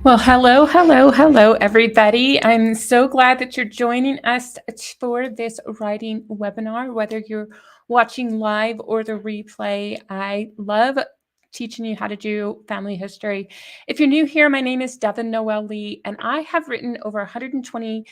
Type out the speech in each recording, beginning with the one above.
Well, hello, everybody. I'm so glad that you're joining us for this writing webinar, whether you're watching live or the replay. I love teaching you how to do family history. If you're new here, my name is Devon Noel Lee, and I have written over 120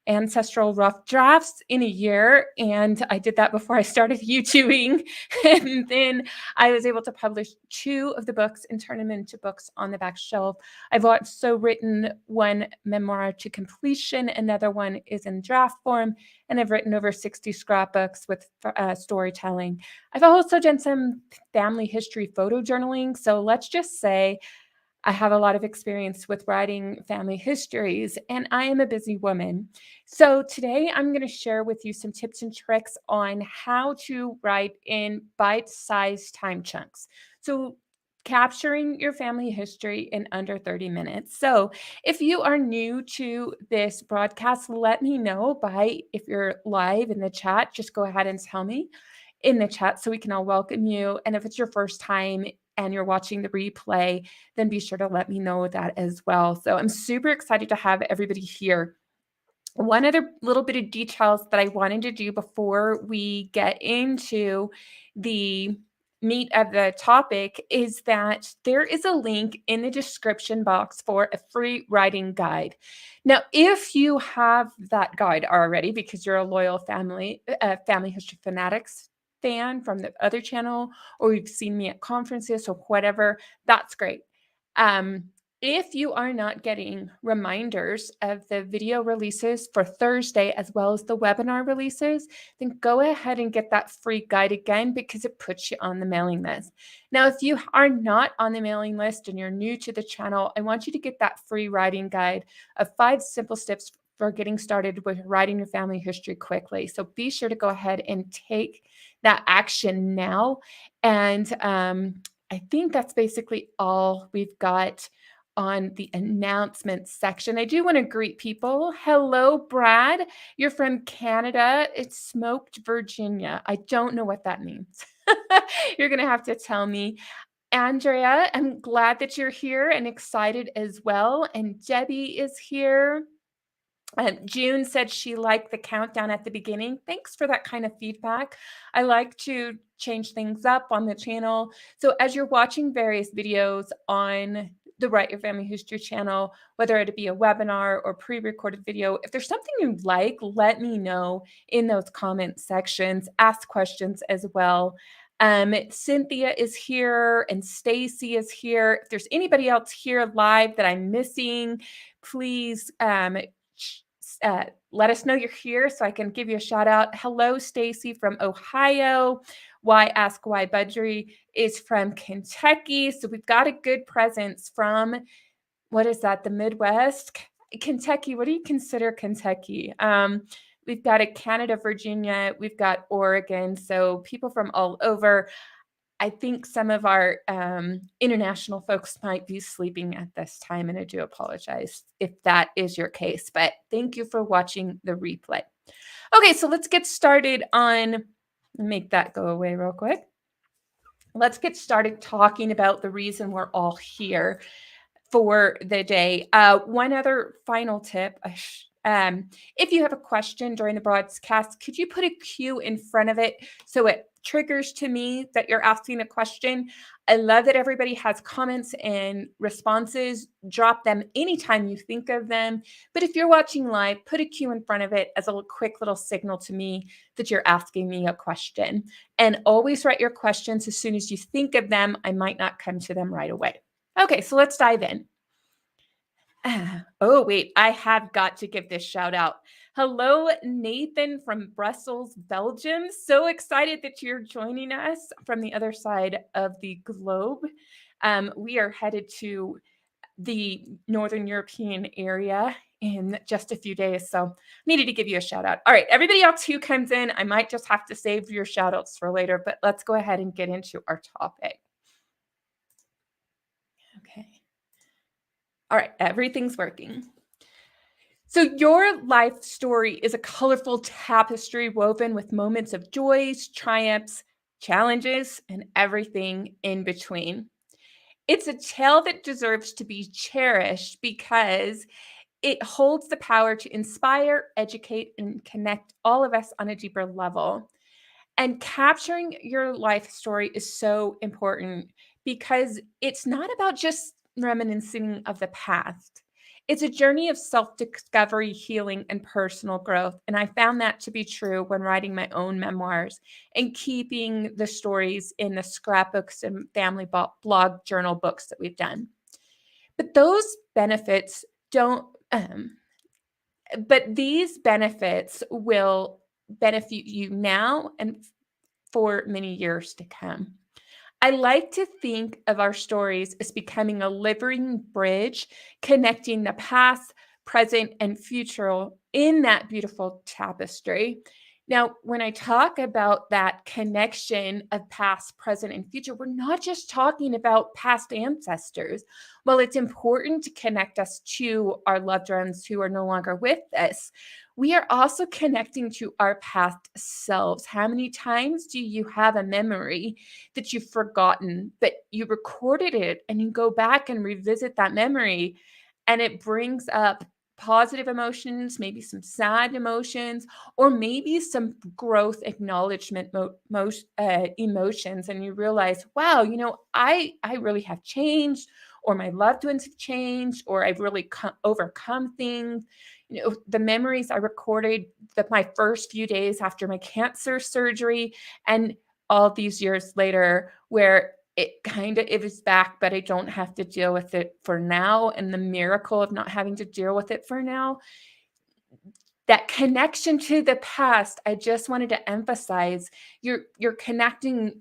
ancestral rough drafts in a year, and I did that before I started YouTubing. And then I was able to publish 2 of the books and turn them into books on the back shelf. I've also written one memoir to completion, another one is in draft form, and I've written over 60 scrapbooks with storytelling. I've also done some family history photo journaling, so let's just say I have a lot of experience with writing family histories, and I am a busy woman. So today I'm going to share with you some tips and tricks on how to write in bite-sized time chunks. So capturing your family history in under 30 minutes. So if you are new to this broadcast, let me know if you're live in the chat, just go ahead and tell me in the chat so we can all welcome you. And if it's your first time and you're watching the replay, then be sure to let me know that as well. So I'm super excited to have everybody here. One other little bit of details that I wanted to do before we get into the meat of the topic is that there is a link in the description box for a free writing guide. Now, if you have that guide already, because you're a loyal family history fanatics fan from the other channel, or you've seen me at conferences or whatever, that's great. If you are not getting reminders of the video releases for Thursday as well as the webinar releases, then go ahead and get that free guide again because it puts you on the mailing list. Now, if you are not on the mailing list and you're new to the channel, I want you to get that free writing guide of 5 simple steps for getting started with writing your family history quickly. So be sure to go ahead and take that action now. And I think that's basically all we've got on the announcements section. I do want to greet people. Hello, Brad. You're from Canada. It's smoked Virginia. I don't know what that means. You're going to have to tell me. Andrea, I'm glad that you're here and excited as well. And Debbie is here. June said she liked the countdown at the beginning. Thanks for that kind of feedback. I like to change things up on the channel. So as you're watching various videos on the Write Your Family History channel, whether it be a webinar or pre-recorded video, if there's something you like, let me know in those comment sections. Ask questions as well. Cynthia is here and Stacy is here. If there's anybody else here live that I'm missing, please let us know you're here so I can give you a shout out. Hello, Stacy from Ohio. Why Ask Why Budgery is from Kentucky. So we've got a good presence from, what is that, the Midwest? Kentucky, what do you consider Kentucky? We've got a Canada, Virginia, we've got Oregon. So people from all over. I think some of our international folks might be sleeping at this time, and I do apologize if that is your case, but thank you for watching the replay. Okay, so let's get started on, make that go away real quick. Let's get started talking about the reason we're all here for the day. One other final tip. If you have a question during the broadcast, could you put a Q in front of it so it triggers to me that you're asking a question? I love that everybody has comments and responses. Drop them anytime you think of them. But if you're watching live, put a Q in front of it as a quick little signal to me that you're asking me a question. And always write your questions as soon as you think of them. I might not come to them right away. Okay, so let's dive in. Oh, wait, I have got to give this shout out. Hello, Nathan from Brussels, Belgium. So excited that you're joining us from the other side of the globe. We are headed to the Northern European area in just a few days. So needed to give you a shout out. All right, everybody else who comes in, I might just have to save your shout outs for later, but let's go ahead and get into our topic. Okay. All right, everything's working. So your life story is a colorful tapestry woven with moments of joys, triumphs, challenges, and everything in between. It's a tale that deserves to be cherished because it holds the power to inspire, educate, and connect all of us on a deeper level. And capturing your life story is so important because it's not about just reminiscing of the past. It's a journey of self discovery, healing, and personal growth. And I found that to be true when writing my own memoirs and keeping the stories in the scrapbooks and family blog journal books that we've done. But those benefits don't, but these benefits will benefit you now and for many years to come. I like to think of our stories as becoming a living bridge connecting the past, present, and future in that beautiful tapestry. Now, when I talk about that connection of past, present, and future, we're not just talking about past ancestors. Well, it's important to connect us to our loved ones who are no longer with us. We are also connecting to our past selves. How many times do you have a memory that you've forgotten, but you recorded it and you go back and revisit that memory and it brings up positive emotions, maybe some sad emotions, or maybe some growth acknowledgement emotions, and you realize, wow, I really have changed, or my loved ones have changed, or I've really overcome things. The memories I recorded my first few days after my cancer surgery, and all these years later, where it was back, but I don't have to deal with it for now. And the miracle of not having to deal with it for now, that connection to the past, I just wanted to emphasize, you're connecting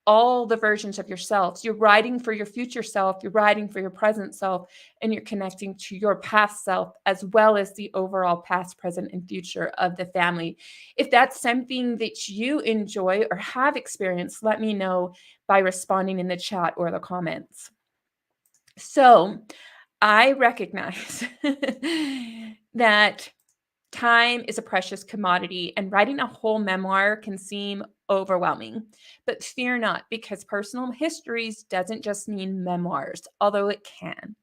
all the versions of yourselves. You're writing for your future self, you're writing for your present self, and you're connecting to your past self as well as the overall past, present, and future of the family. If that's something that you enjoy or have experienced, let me know by responding in the chat or the comments. So I recognize that time is a precious commodity, and writing a whole memoir can seem overwhelming. But fear not, because personal histories doesn't just mean memoirs, although it can.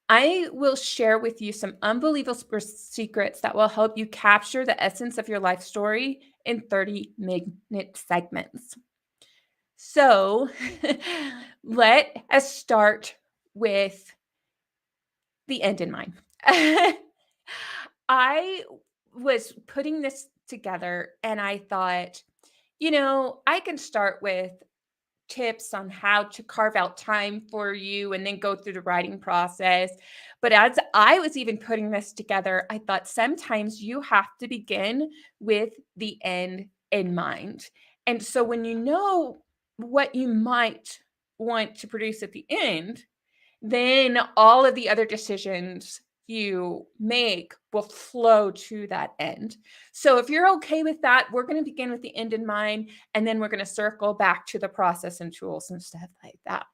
I will share with you some unbelievable secrets that will help you capture the essence of your life story in 30-minute segments. So let us start with the end in mind. I was putting this together and I thought, I can start with tips on how to carve out time for you and then go through the writing process. But as I was even putting this together, I thought sometimes you have to begin with the end in mind. And so when you know what you might want to produce at the end, then all of the other decisions you make will flow to that end. So if you're okay with that, we're going to begin with the end in mind, and then we're going to circle back to the process and tools and stuff like that.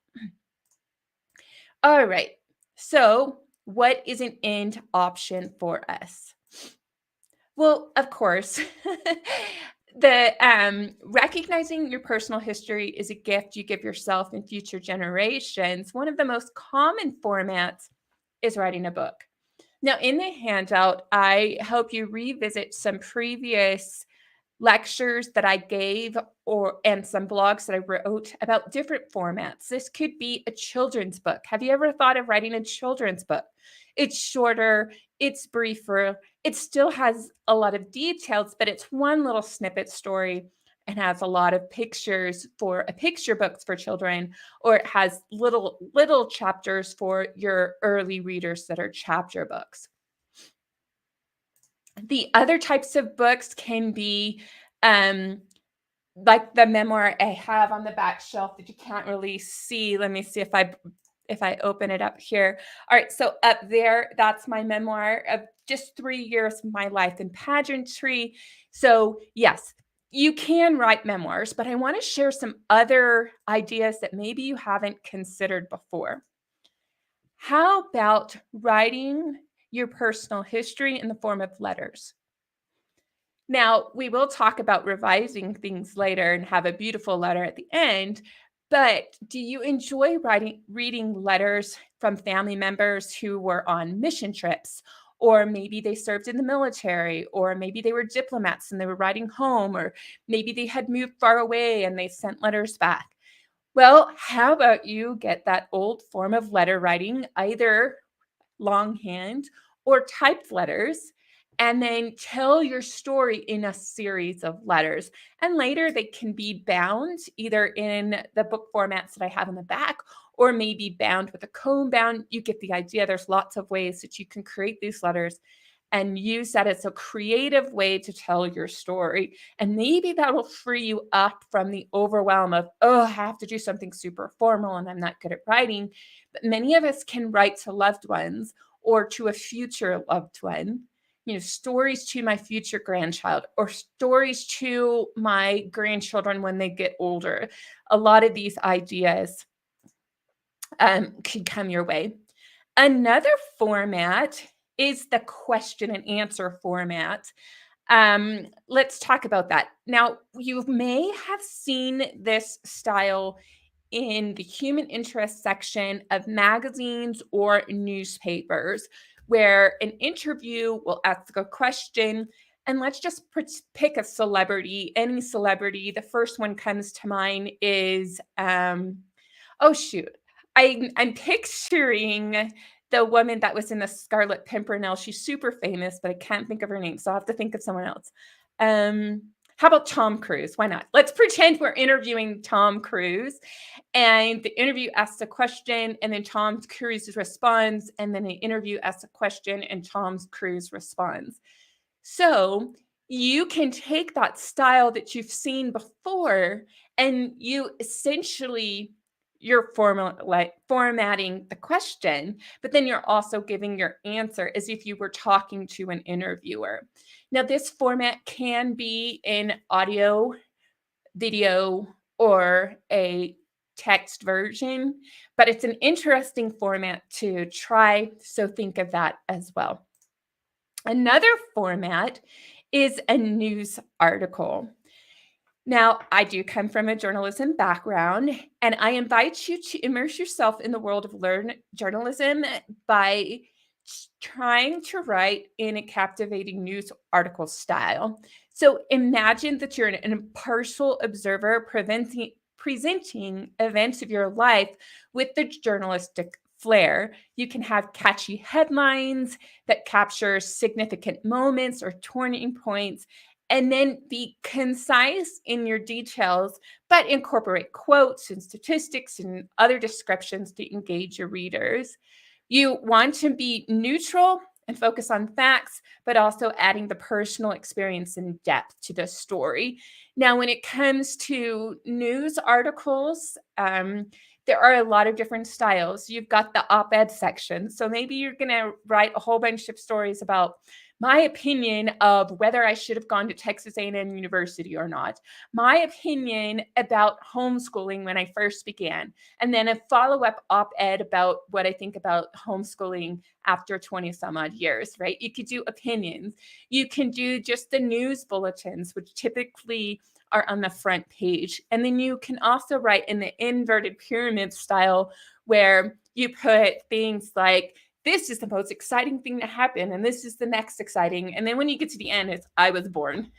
All right. So what is an end option for us? Well, of course, the recognizing your personal history is a gift you give yourself and future generations. One of the most common formats is writing a book. Now, in the handout, I hope you revisit some previous lectures that I gave and some blogs that I wrote about different formats. This could be a children's book. Have you ever thought of writing a children's book? It's shorter, it's briefer, it still has a lot of details, but it's one little snippet story and has a lot of pictures for a picture books for children, or it has little chapters for your early readers that are chapter books. The other types of books can be like the memoir I have on the back shelf that you can't really see. Let me see if I open it up here. All right, so up there, that's my memoir of just 3 years of my life in pageantry. So yes, you can write memoirs, but I want to share some other ideas that maybe you haven't considered before. How about writing your personal history in the form of letters? Now, we will talk about revising things later and have a beautiful letter at the end. But do you enjoy reading letters from family members who were on mission trips? Or maybe they served in the military, or maybe they were diplomats and they were writing home, or maybe they had moved far away and they sent letters back. Well, how about you get that old form of letter writing, either longhand or typed letters, and then tell your story in a series of letters. And later they can be bound either in the book formats that I have in the back, or maybe bound with a comb bound. You get the idea. There's lots of ways that you can create these letters and use that as a creative way to tell your story. And maybe that will free you up from the overwhelm of, oh, I have to do something super formal and I'm not good at writing. But many of us can write to loved ones or to a future loved one, stories to my future grandchild or stories to my grandchildren when they get older. A lot of these ideas could come your way. Another format is the question and answer format. Let's talk about that. Now, you may have seen this style in the human interest section of magazines or newspapers, where an interview will ask a question. And let's just pick a celebrity, any celebrity. The first one comes to mind is, oh, shoot. I'm picturing the woman that was in the Scarlet Pimpernel. She's super famous, but I can't think of her name, so I'll have to think of someone else. How about Tom Cruise? Why not? Let's pretend we're interviewing Tom Cruise, and the interview asks a question, and then Tom Cruise responds, and then the interview asks a question, and Tom Cruise responds. So you can take that style that you've seen before, and you essentially you're formatting the question, but then you're also giving your answer as if you were talking to an interviewer. Now, this format can be in audio, video, or a text version, but it's an interesting format to try. So think of that as well. Another format is a news article. Now, I do come from a journalism background, and I invite you to immerse yourself in the world of journalism by trying to write in a captivating news article style. So imagine that you're an impartial observer presenting events of your life with the journalistic flair. You can have catchy headlines that capture significant moments or turning points, and then be concise in your details, but incorporate quotes and statistics and other descriptions to engage your readers. You want to be neutral and focus on facts, but also adding the personal experience and depth to the story. Now, when it comes to news articles, there are a lot of different styles. You've got the op-ed section. So maybe you're going to write a whole bunch of stories about my opinion of whether I should have gone to Texas A&M University or not, my opinion about homeschooling when I first began, and then a follow-up op-ed about what I think about homeschooling after 20 some odd years, right? You could do opinions. You can do just the news bulletins, which typically are on the front page. And then you can also write in the inverted pyramid style, where you put things like, this is the most exciting thing to happen, and this is the next exciting. And then when you get to the end, it's, I was born.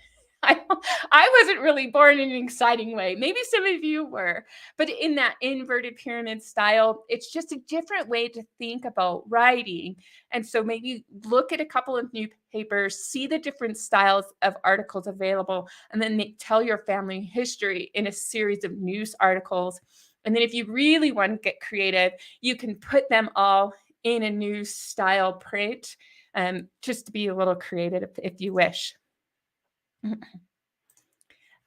I wasn't really born in an exciting way. Maybe some of you were, but in that inverted pyramid style, it's just a different way to think about writing. And so maybe look at a couple of newspapers, see the different styles of articles available, and then tell your family history in a series of news articles. And then if you really want to get creative, you can put them all in a news style print, just to be a little creative if you wish.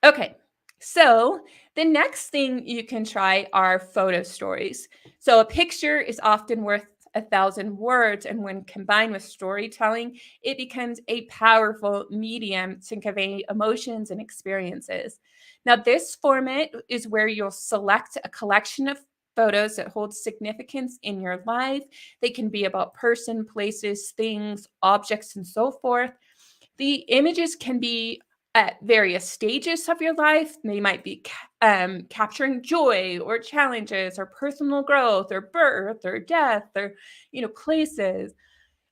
Okay, so the next thing you can try are photo stories. So a picture is often worth 1,000 words, and when combined with storytelling, it becomes a powerful medium to convey emotions and experiences. Now, this format is where you'll select a collection of photos that hold significance in your life. They can be about person, places, things, objects, and so forth. The images can be at various stages of your life. They might be capturing joy or challenges or personal growth or birth or death or, places.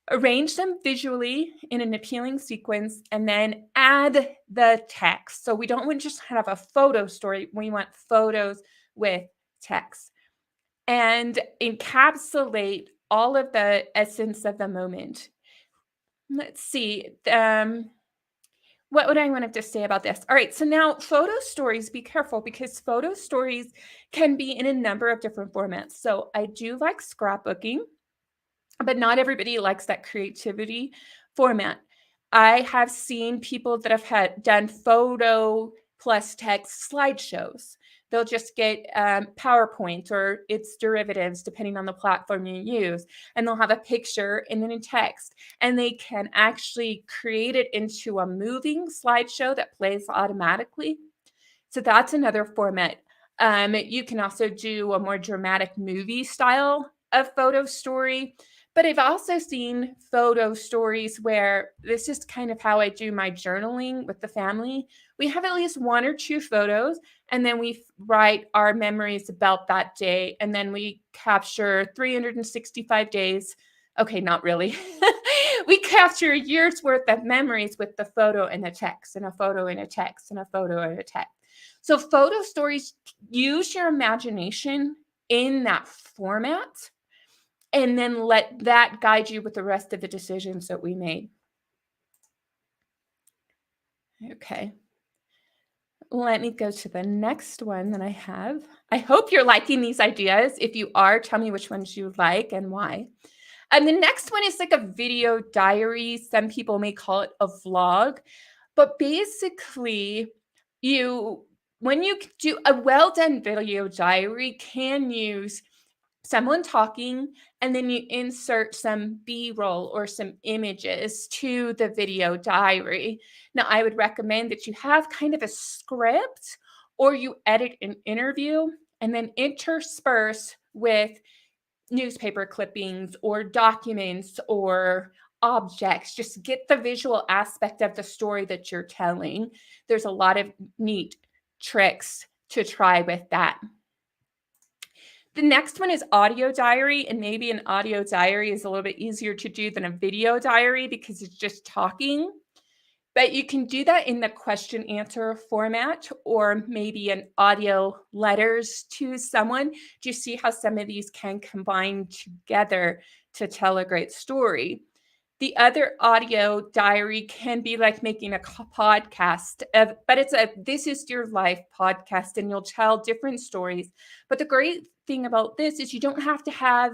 Arrange them visually in an appealing sequence and then add the text. So we don't want to just have a photo story. We want photos with text and encapsulate all of the essence of the moment. Let's see. What would I want to say about this? All right, so now photo stories, be careful because photo stories can be in a number of different formats. So I do like scrapbooking, but not everybody likes that creativity format. I have seen people that have done photo plus text slideshows. They'll just get PowerPoint or its derivatives, depending on the platform you use, and they'll have a picture and then a text, and they can actually create it into a moving slideshow that plays automatically. So that's another format. You can also do a more dramatic movie style of photo story. But I've also seen photo stories where this is kind of how I do my journaling with the family. We have at least one or two photos, and then we write our memories about that day, and then we capture 365 days. Okay, not really. We capture a year's worth of memories with the photo and a text, and a photo and a text, and a photo and a text. So photo stories, use your imagination in that format and then let that guide you with the rest of the decisions that we made. Okay. Let me go to the next one that I have. I hope you're liking these ideas. If you are, tell me which ones you like and why. And the next one is like a video diary. Some people may call it a vlog, but basically when you do a well-done video diary can use someone talking, and then you insert some B-roll or some images to the video diary. Now, I would recommend that you have kind of a script or you edit an interview and then intersperse with newspaper clippings or documents or objects. Just get the visual aspect of the story that you're telling. There's a lot of neat tricks to try with that. The next one is audio diary, and maybe an audio diary is a little bit easier to do than a video diary because it's just talking. But you can do that in the question answer format or maybe an audio letters to someone. Do you see how some of these can combine together to tell a great story? The other audio diary can be like making a podcast, but it's a This Is Your Life podcast, and you'll tell different stories. But the great thing about this is you don't have to have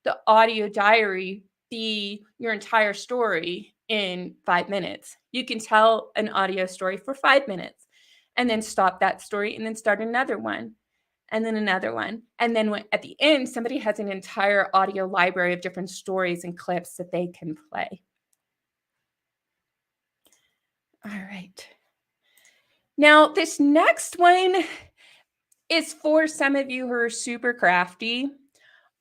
the audio diary be your entire story in 5 minutes. You can tell an audio story for 5 minutes and then stop that story and then start another one and then another one. And then at the end, somebody has an entire audio library of different stories and clips that they can play. All right. Now, this next one is for some of you who are super crafty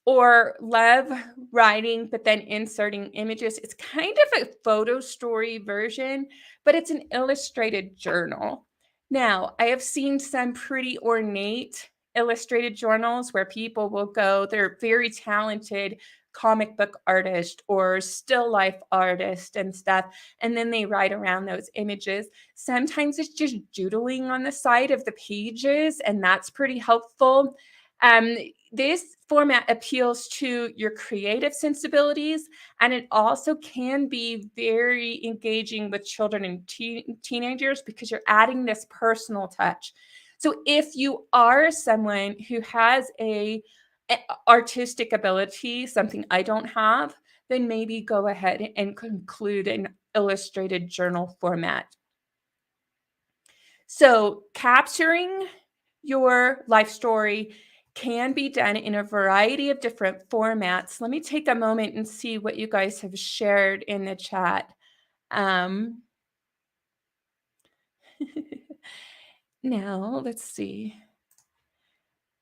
or love writing, but then inserting images. It's kind of a photo story version, but it's an illustrated journal. Now, I have seen some pretty ornate illustrated journals where people will go, they're very talented comic book artist or still life artist and stuff, and then they write around those images. Sometimes it's just doodling on the side of the pages, and that's pretty helpful. This format appeals to your creative sensibilities, and it also can be very engaging with children and teenagers because you're adding this personal touch. So if you are someone who has a artistic ability, something I don't have, then maybe go ahead and conclude an illustrated journal format. So capturing your life story can be done in a variety of different formats. Let me take a moment and see what you guys have shared in the chat. Now, let's see.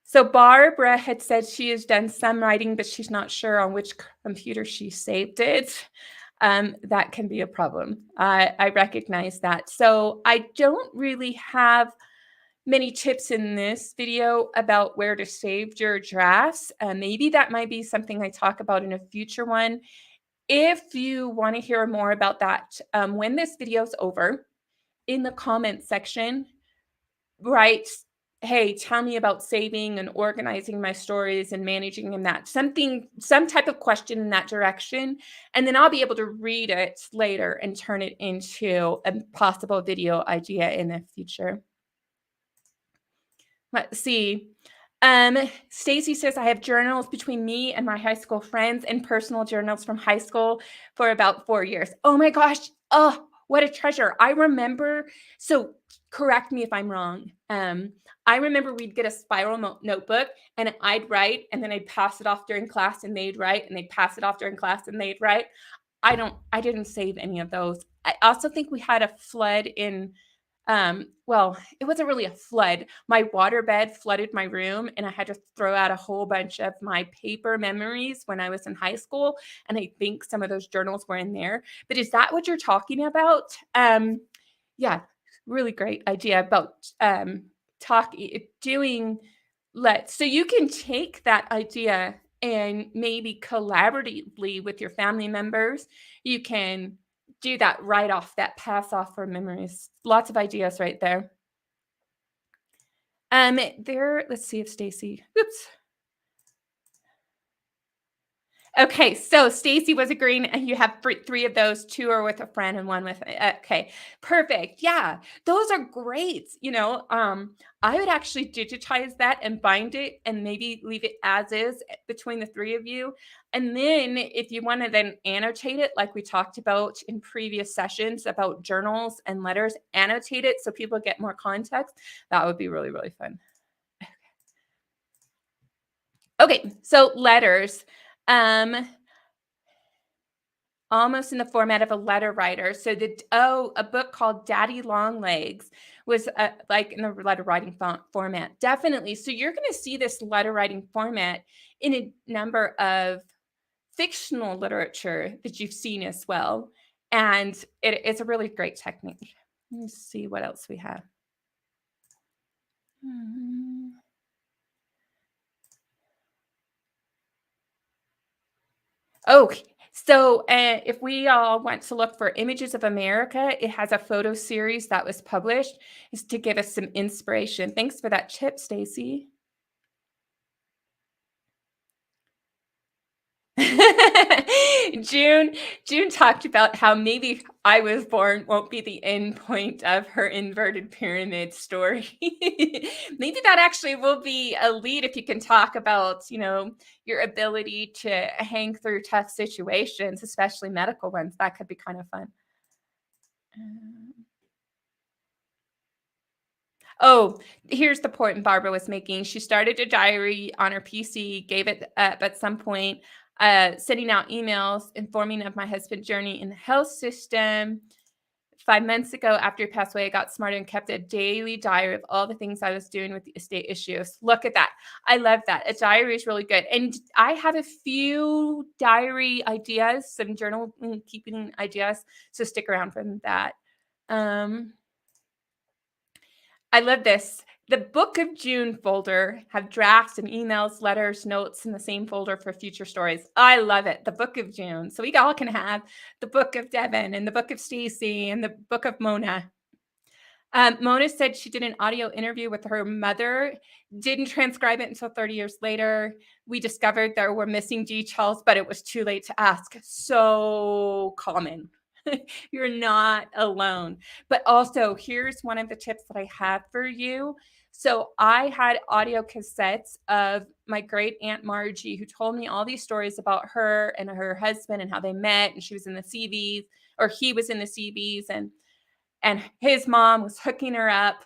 So Barbara had said she has done some writing, but she's not sure on which computer she saved it. that can be a problem. I recognize that. So I don't really have many tips in this video about where to save your drafts. Maybe that might be something I talk about in a future one. If you want to hear more about that, when this video is over, in the comments section, write, hey, tell me about saving and organizing my stories and managing in that, some type of question in that direction. And then I'll be able to read it later and turn it into a possible video idea in the future. Let's see. Stacy says, I have journals between me and my high school friends and personal journals from high school for about 4 years. Oh my gosh. Oh, what a treasure. I remember. So correct me if I'm wrong. I remember we'd get a spiral notebook and I'd write and then I'd pass it off during class and they'd write and they'd pass it off during class and they'd write. I didn't save any of those. I also think we had a flood in well, it wasn't really a flood. My waterbed flooded my room and I had to throw out a whole bunch of my paper memories when I was in high school. And I think some of those journals were in there. But is that what you're talking about? Yeah, really great idea about doing so you can take that idea and maybe collaboratively with your family members, you can do that right off, that pass off for memories. Lots of ideas right there. Let's see if Stacy, oops. Okay, so Stacy was agreeing, and you have three of those. 2 are with a friend, and 1 with. Okay, perfect. Yeah, those are great. I would actually digitize that and bind it, and maybe leave it as is between the 3 of you. And then, if you want to then annotate it, like we talked about in previous sessions about journals and letters, annotate it so people get more context. That would be really, really fun. Okay, so letters. Almost in the format of a letter writer. So a book called Daddy Long Legs was like in the letter writing format. Definitely. So you're going to see this letter writing format in a number of fictional literature that you've seen as well. And it's a really great technique. Let's see what else we have. Oh, so if we all want to look for images of America, it has a photo series that was published is to give us some inspiration. Thanks for that tip, Stacy. June talked about how maybe I was born won't be the end point of her inverted pyramid story. Maybe that actually will be a lead if you can talk about, your ability to hang through tough situations, especially medical ones. That could be kind of fun. Oh, here's the point Barbara was making. She started a diary on her PC, gave it up at some point, sending out emails informing of my husband's journey in the health system. 5 months ago, after he passed away, I got smarter and kept a daily diary of all the things I was doing with the estate issues. Look at that. I love that. A diary is really good. And I have a few diary ideas, some journal keeping ideas. So stick around for that. I love this. The Book of June folder have drafts and emails, letters, notes in the same folder for future stories. I love it. The Book of June. So we all can have the Book of Devon and the Book of Stacy and the Book of Mona. Mona said she did an audio interview with her mother, didn't transcribe it until 30 years later. We discovered there were missing details, but it was too late to ask. So common. You're not alone. But also, here's one of the tips that I have for you. So I had audio cassettes of my great Aunt Margie, who told me all these stories about her and her husband and how they met, and she was in the CVs, or he was in the CVs, and his mom was hooking her up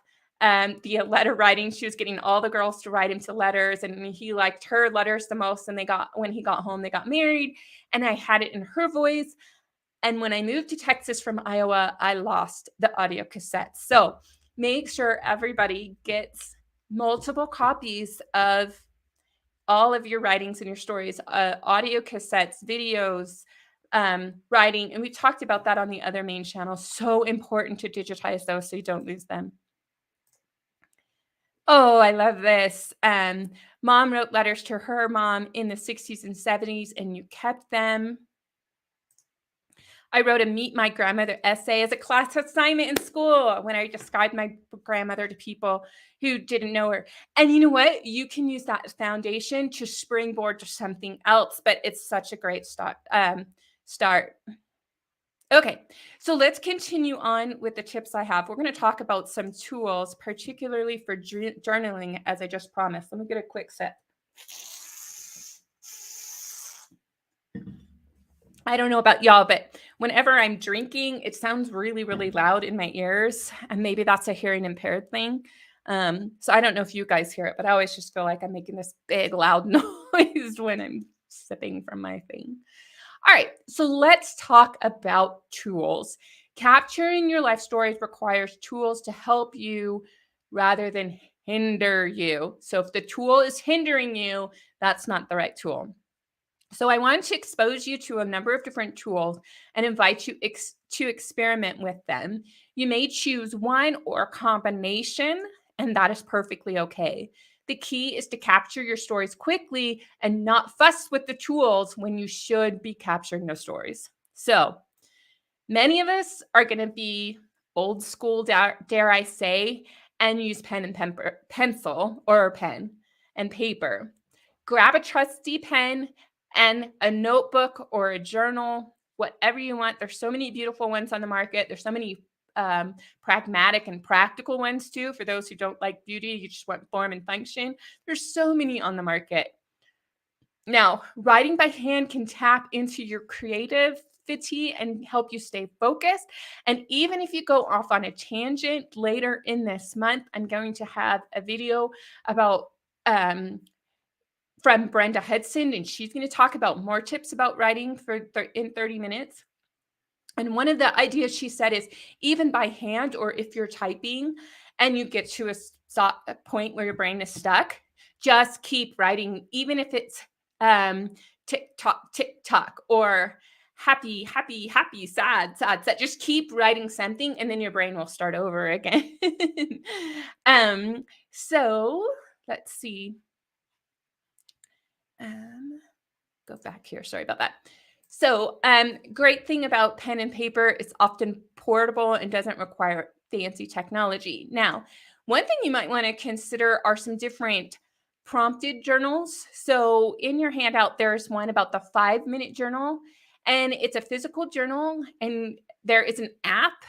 via letter writing. She was getting all the girls to write him to letters, and he liked her letters the most. And when he got home, they got married, and I had it in her voice. And when I moved to Texas from Iowa, I lost the audio cassettes. So make sure everybody gets multiple copies of all of your writings and your stories, audio cassettes, videos, writing. And we talked about that on the other main channel. So important to digitize those so you don't lose them. Oh, I love this. Mom wrote letters to her mom in the 60s and 70s, and you kept them. I wrote a Meet My Grandmother essay as a class assignment in school when I described my grandmother to people who didn't know her. And you know what? You can use that foundation to springboard to something else, but it's such a great start. Okay, so let's continue on with the tips I have. We're going to talk about some tools, particularly for journaling, as I just promised. Let me get a quick sip. I don't know about y'all, but whenever I'm drinking, it sounds really, really loud in my ears. And maybe that's a hearing impaired thing. So I don't know if you guys hear it, but I always just feel like I'm making this big, loud noise when I'm sipping from my thing. All right, so let's talk about tools. Capturing your life stories requires tools to help you rather than hinder you. So if the tool is hindering you, that's not the right tool. So I want to expose you to a number of different tools and invite you to experiment with them. You may choose one or a combination, and that is perfectly okay. The key is to capture your stories quickly and not fuss with the tools when you should be capturing those stories. So many of us are going to be old school, dare I say, and use pen and pencil or pen and paper. Grab a trusty pen and a notebook or a journal, whatever you want. There's so many beautiful ones on the market. There's so many pragmatic and practical ones too. For those who don't like beauty, you just want form and function. There's so many on the market. Now, writing by hand can tap into your creativity and help you stay focused. And even if you go off on a tangent later in this month, I'm going to have a video about from Brenda Hudson, and she's going to talk about more tips about writing in 30 minutes. And one of the ideas she said is even by hand, or if you're typing and you get to a point where your brain is stuck, just keep writing, even if it's tick tock, or happy, happy, happy, sad, sad, sad. Just keep writing something, and then your brain will start over again. So let's see. Go back here. Sorry about that. So great thing about pen and paper, it's often portable and doesn't require fancy technology. Now, one thing you might want to consider are some different prompted journals. So in your handout, there's one about the 5-minute journal, and it's a physical journal, and there is an app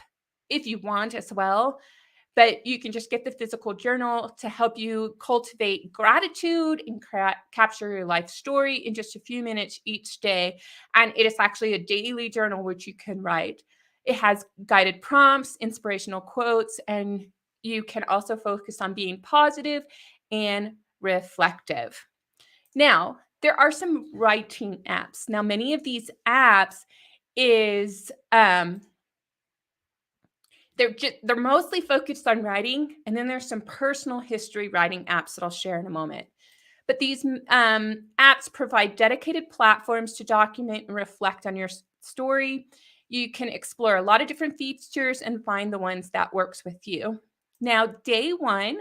if you want as well. But you can just get the physical journal to help you cultivate gratitude and capture your life story in just a few minutes each day. And it is actually a daily journal which you can write. It has guided prompts, inspirational quotes, and you can also focus on being positive and reflective. Now, there are some writing apps. Now, many of these apps is they're mostly focused on writing, and then there's some personal history writing apps that I'll share in a moment. But these apps provide dedicated platforms to document and reflect on your story. You can explore a lot of different features and find the ones that works with you. Now, Day One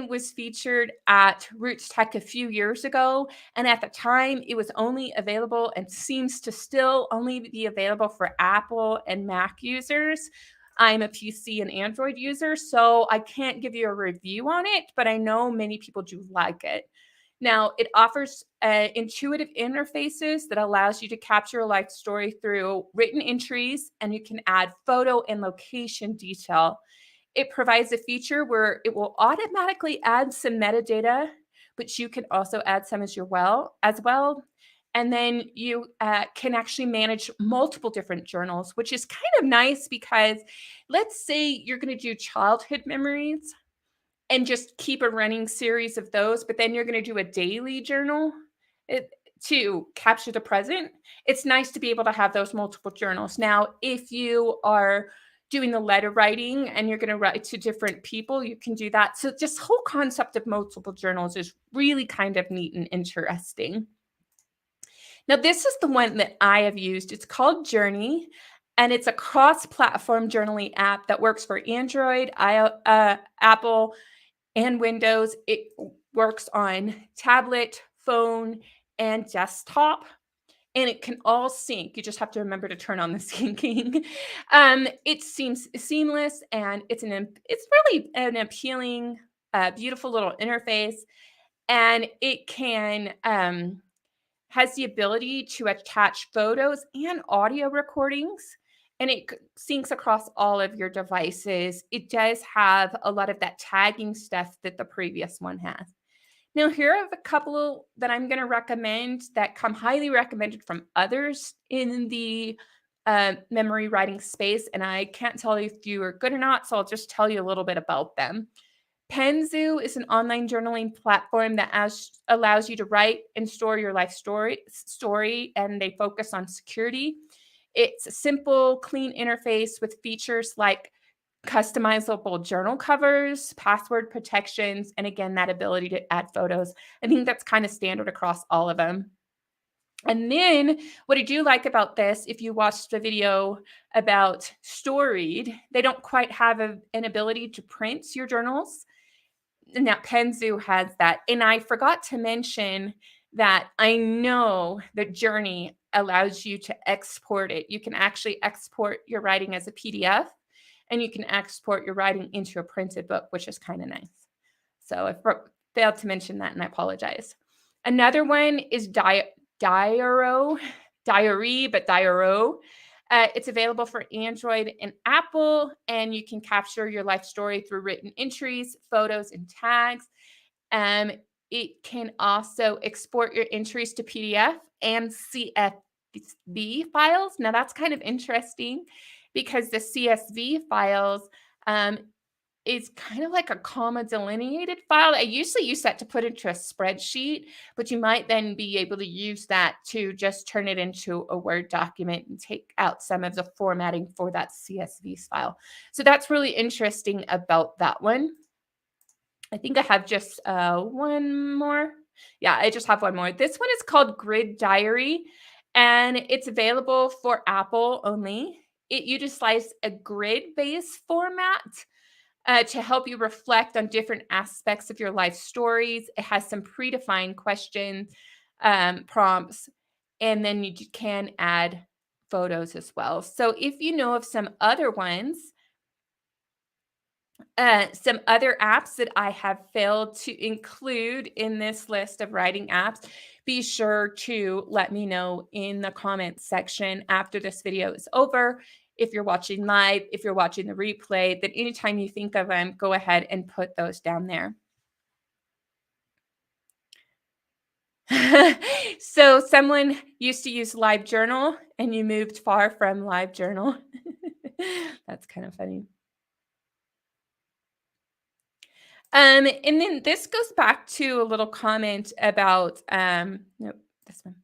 was featured at Roots Tech a few years ago, and at the time, it was only available and seems to still only be available for Apple and Mac users. I'm a PC and Android user, so I can't give you a review on it, but I know many people do like it. Now, it offers intuitive interfaces that allows you to capture a life story through written entries, and you can add photo and location detail. It provides a feature where it will automatically add some metadata, but you can also add some as well. And then you can actually manage multiple different journals, which is kind of nice because let's say you're going to do childhood memories and just keep a running series of those, but then you're going to do a daily journal to capture the present. It's nice to be able to have those multiple journals. Now, if you are doing the letter writing and you're going to write to different people, you can do that. So this whole concept of multiple journals is really kind of neat and interesting. Now, this is the one that I have used. It's called Journey, and it's a cross-platform journaling app that works for Android, Apple, and Windows. It works on tablet, phone, and desktop, and it can all sync. You just have to remember to turn on the syncing. It seems seamless, and it's really an appealing, beautiful little interface, and it can has the ability to attach photos and audio recordings, and it syncs across all of your devices. It does have a lot of that tagging stuff that the previous one has. Now, here are a couple that I'm going to recommend that come highly recommended from others in the memory writing space, and I can't tell you if you are good or not, so I'll just tell you a little bit about them. Penzu is an online journaling platform that allows you to write and store your life story, and they focus on security. It's a simple, clean interface with features like customizable journal covers, password protections, and again, that ability to add photos. I think that's kind of standard across all of them. And then what I do like about this, if you watched the video about Storied, they don't quite have an ability to print your journals. And that Penzu has that. And I forgot to mention that I know that Journey allows you to export it. You can actually export your writing as a PDF, and you can export your writing into a printed book, which is kind of nice. So I failed to mention that, and I apologize. Another one is Diaro. It's available for Android and Apple, and you can capture your life story through written entries, photos, and tags. It can also export your entries to PDF and CSV files. Now, that's kind of interesting because the CSV files is kind of like a comma delineated file. I usually use that to put into a spreadsheet, but you might then be able to use that to just turn it into a Word document and take out some of the formatting for that CSV file. So that's really interesting about that one. I think I have just one more. Yeah, I just have one more. This one is called Grid Diary, and it's available for Apple only. It utilizes a grid-based format to help you reflect on different aspects of your life stories. It has some predefined question prompts, and then you can add photos as well. So if you know of some other ones, some other apps that I have failed to include in this list of writing apps, be sure to let me know in the comments section after this video is over. If you're watching live, if you're watching the replay, that anytime you think of them, go ahead and put those down there. So someone used to use LiveJournal and you moved far from LiveJournal. That's kind of funny. And then this goes back to a little comment about nope, this one.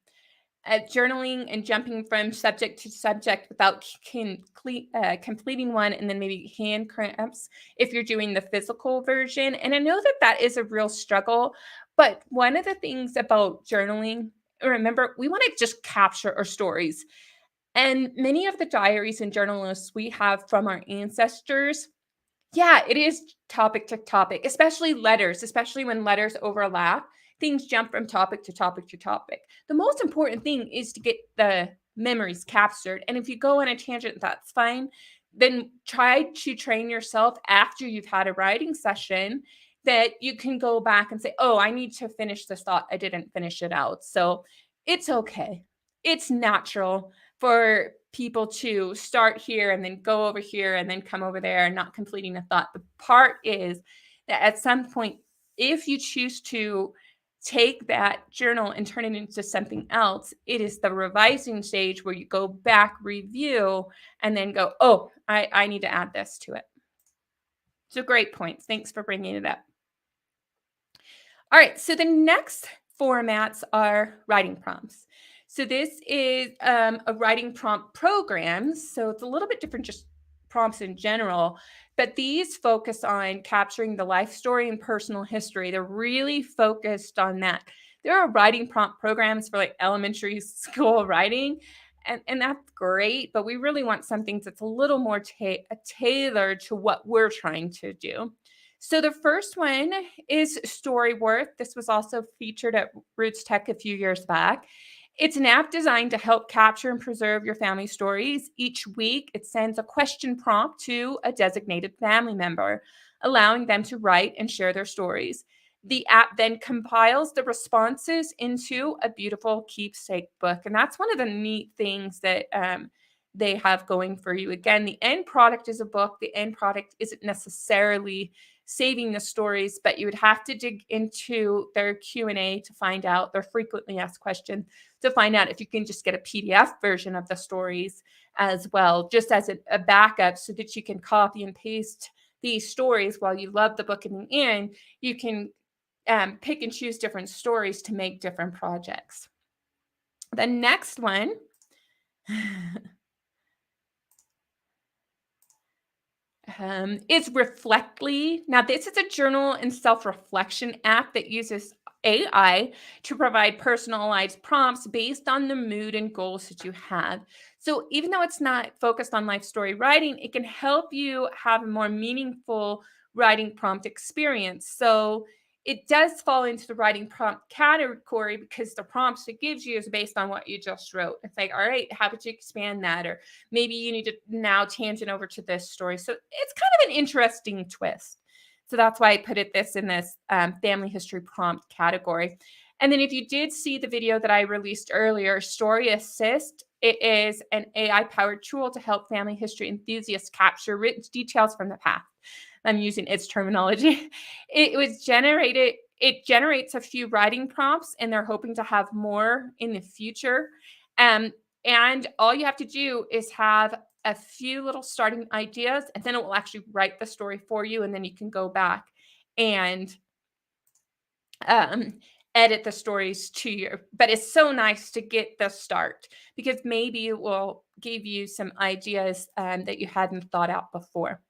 Journaling and jumping from subject to subject without completing one, and then maybe hand cramps if you're doing the physical version. And I know that that is a real struggle, but one of the things about journaling, remember, we want to just capture our stories. And many of the diaries and journals we have from our ancestors, yeah, it is topic to topic, especially letters, especially when letters overlap. Things jump from topic to topic to topic. The most important thing is to get the memories captured. And if you go on a tangent, that's fine. Then try to train yourself after you've had a writing session that you can go back and say, oh, I need to finish this thought. I didn't finish it out. So it's okay. It's natural for people to start here and then go over here and then come over there and not completing a thought. The part is that at some point, if you choose to take that journal and turn it into something else, it is the revising stage where you go back, review, and then go, oh, I need to add this to it. So great points. Thanks for bringing it up. All right, so the next formats are writing prompts. So this is a writing prompt program. So it's a little bit different, just prompts in general, but these focus on capturing the life story and personal history. They're really focused on that. there are writing prompt programs for like elementary school writing, and that's great, but we really want something that's a little more tailored to what we're trying to do. So the first one is Storyworth. This was also featured at Roots Tech a few years back. It's an app designed to help capture and preserve your family stories. Each week, it sends a question prompt to a designated family member, allowing them to write and share their stories. The app then compiles the responses into a beautiful keepsake book. And that's one of the neat things that they have going for you. Again, the end product is a book. The end product isn't necessarily saving the stories, but you would have to dig into their Q&A to find out their frequently asked questions, to find out if you can just get a PDF version of the stories as well, just as a backup, so that you can copy and paste these stories. While you love the book in the end, you can pick and choose different stories to make different projects. The next one is Reflectly. Now, this is a journal and self-reflection app that uses AI to provide personalized prompts based on the mood and goals that you have. So even though it's not focused on life story writing, it can help you have a more meaningful writing prompt experience. So it does fall into the writing prompt category because the prompts it gives you is based on what you just wrote. It's like, all right, how would you expand that? Or maybe you need to now tangent over to this story. So it's kind of an interesting twist. So that's why I put this in this family history prompt category. And then if you did see the video that I released earlier, Story Assist, it is an AI-powered tool to help family history enthusiasts capture rich details from the past. I'm using its terminology. It generates a few writing prompts, and they're hoping to have more in the future. And all you have to do is have a few little starting ideas, and then it will actually write the story for you, and then you can go back and um, edit the stories to your. But it's so nice to get the start, because maybe it will give you some ideas that you hadn't thought out before.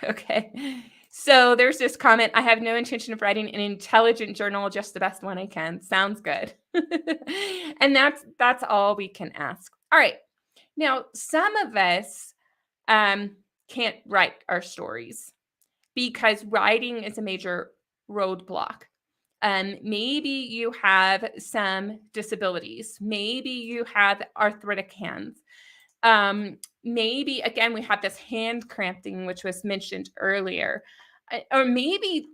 Okay. So there's this comment. I have no intention of writing an intelligent journal, just the best one I can. Sounds good. And that's all we can ask. All right. Now, some of us can't write our stories because writing is a major roadblock. Maybe you have some disabilities. Maybe you have arthritic hands. Maybe, again, we have this hand cramping, which was mentioned earlier. Or maybe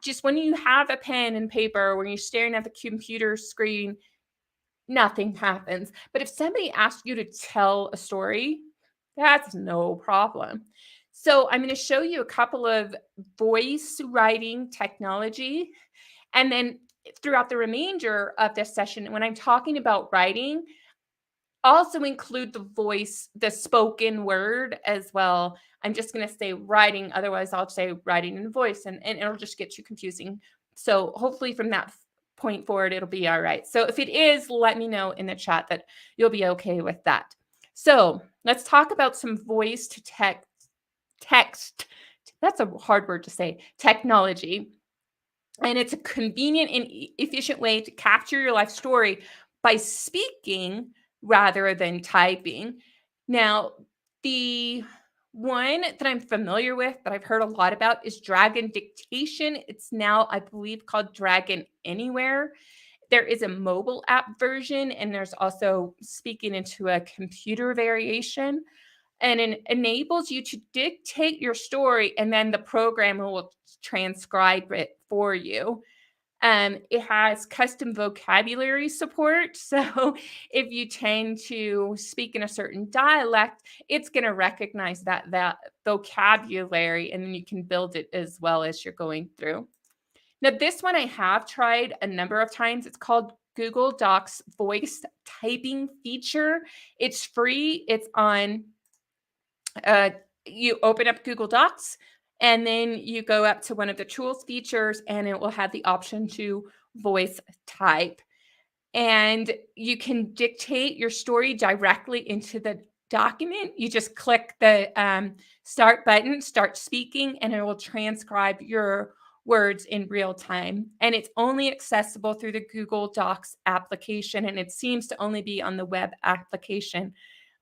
just when you have a pen and paper, when you're staring at the computer screen, nothing happens. But if somebody asks you to tell a story, that's no problem. So I'm going to show you a couple of voice writing technology. And then throughout the remainder of this session, when I'm talking about writing, also include the voice, the spoken word as well. I'm just going to say writing. Otherwise, I'll say writing and voice, and it'll just get you confusing. So hopefully from that point forward, it'll be all right. So if it is, let me know in the chat that you'll be okay with that. So let's talk about some voice to text. That's a hard word to say. Technology. And it's a convenient and efficient way to capture your life story by speaking rather than typing. Now, the one that I'm familiar with, that I've heard a lot about, is Dragon Dictation. It's now, I believe, called Dragon Anywhere. There is a mobile app version, and there's also speaking into a computer variation. And it enables you to dictate your story, and then the program will transcribe it for you. It has custom vocabulary support. So if you tend to speak in a certain dialect, it's going to recognize that vocabulary, and then you can build it as well as you're going through. Now, this one I have tried a number of times. It's called Google Docs Voice Typing Feature. It's free. It's on, you open up Google Docs, and then you go up to one of the tools features, and it will have the option to voice type. And you can dictate your story directly into the document. You just click the start button, start speaking, and it will transcribe your words in real time, and it's only accessible through the Google Docs application, and it seems to only be on the web application.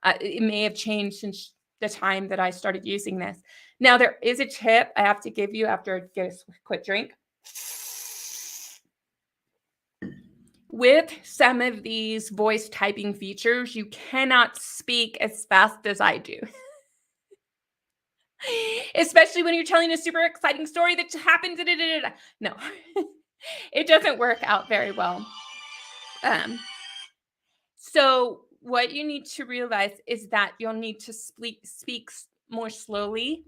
It may have changed since the time that I started using this. Now, there is a tip I have to give you after I get a quick drink. With some of these voice typing features, you cannot speak as fast as I do. Especially when you're telling a super exciting story that happened. No, it doesn't work out very well. So what you need to realize is that you'll need to speak more slowly,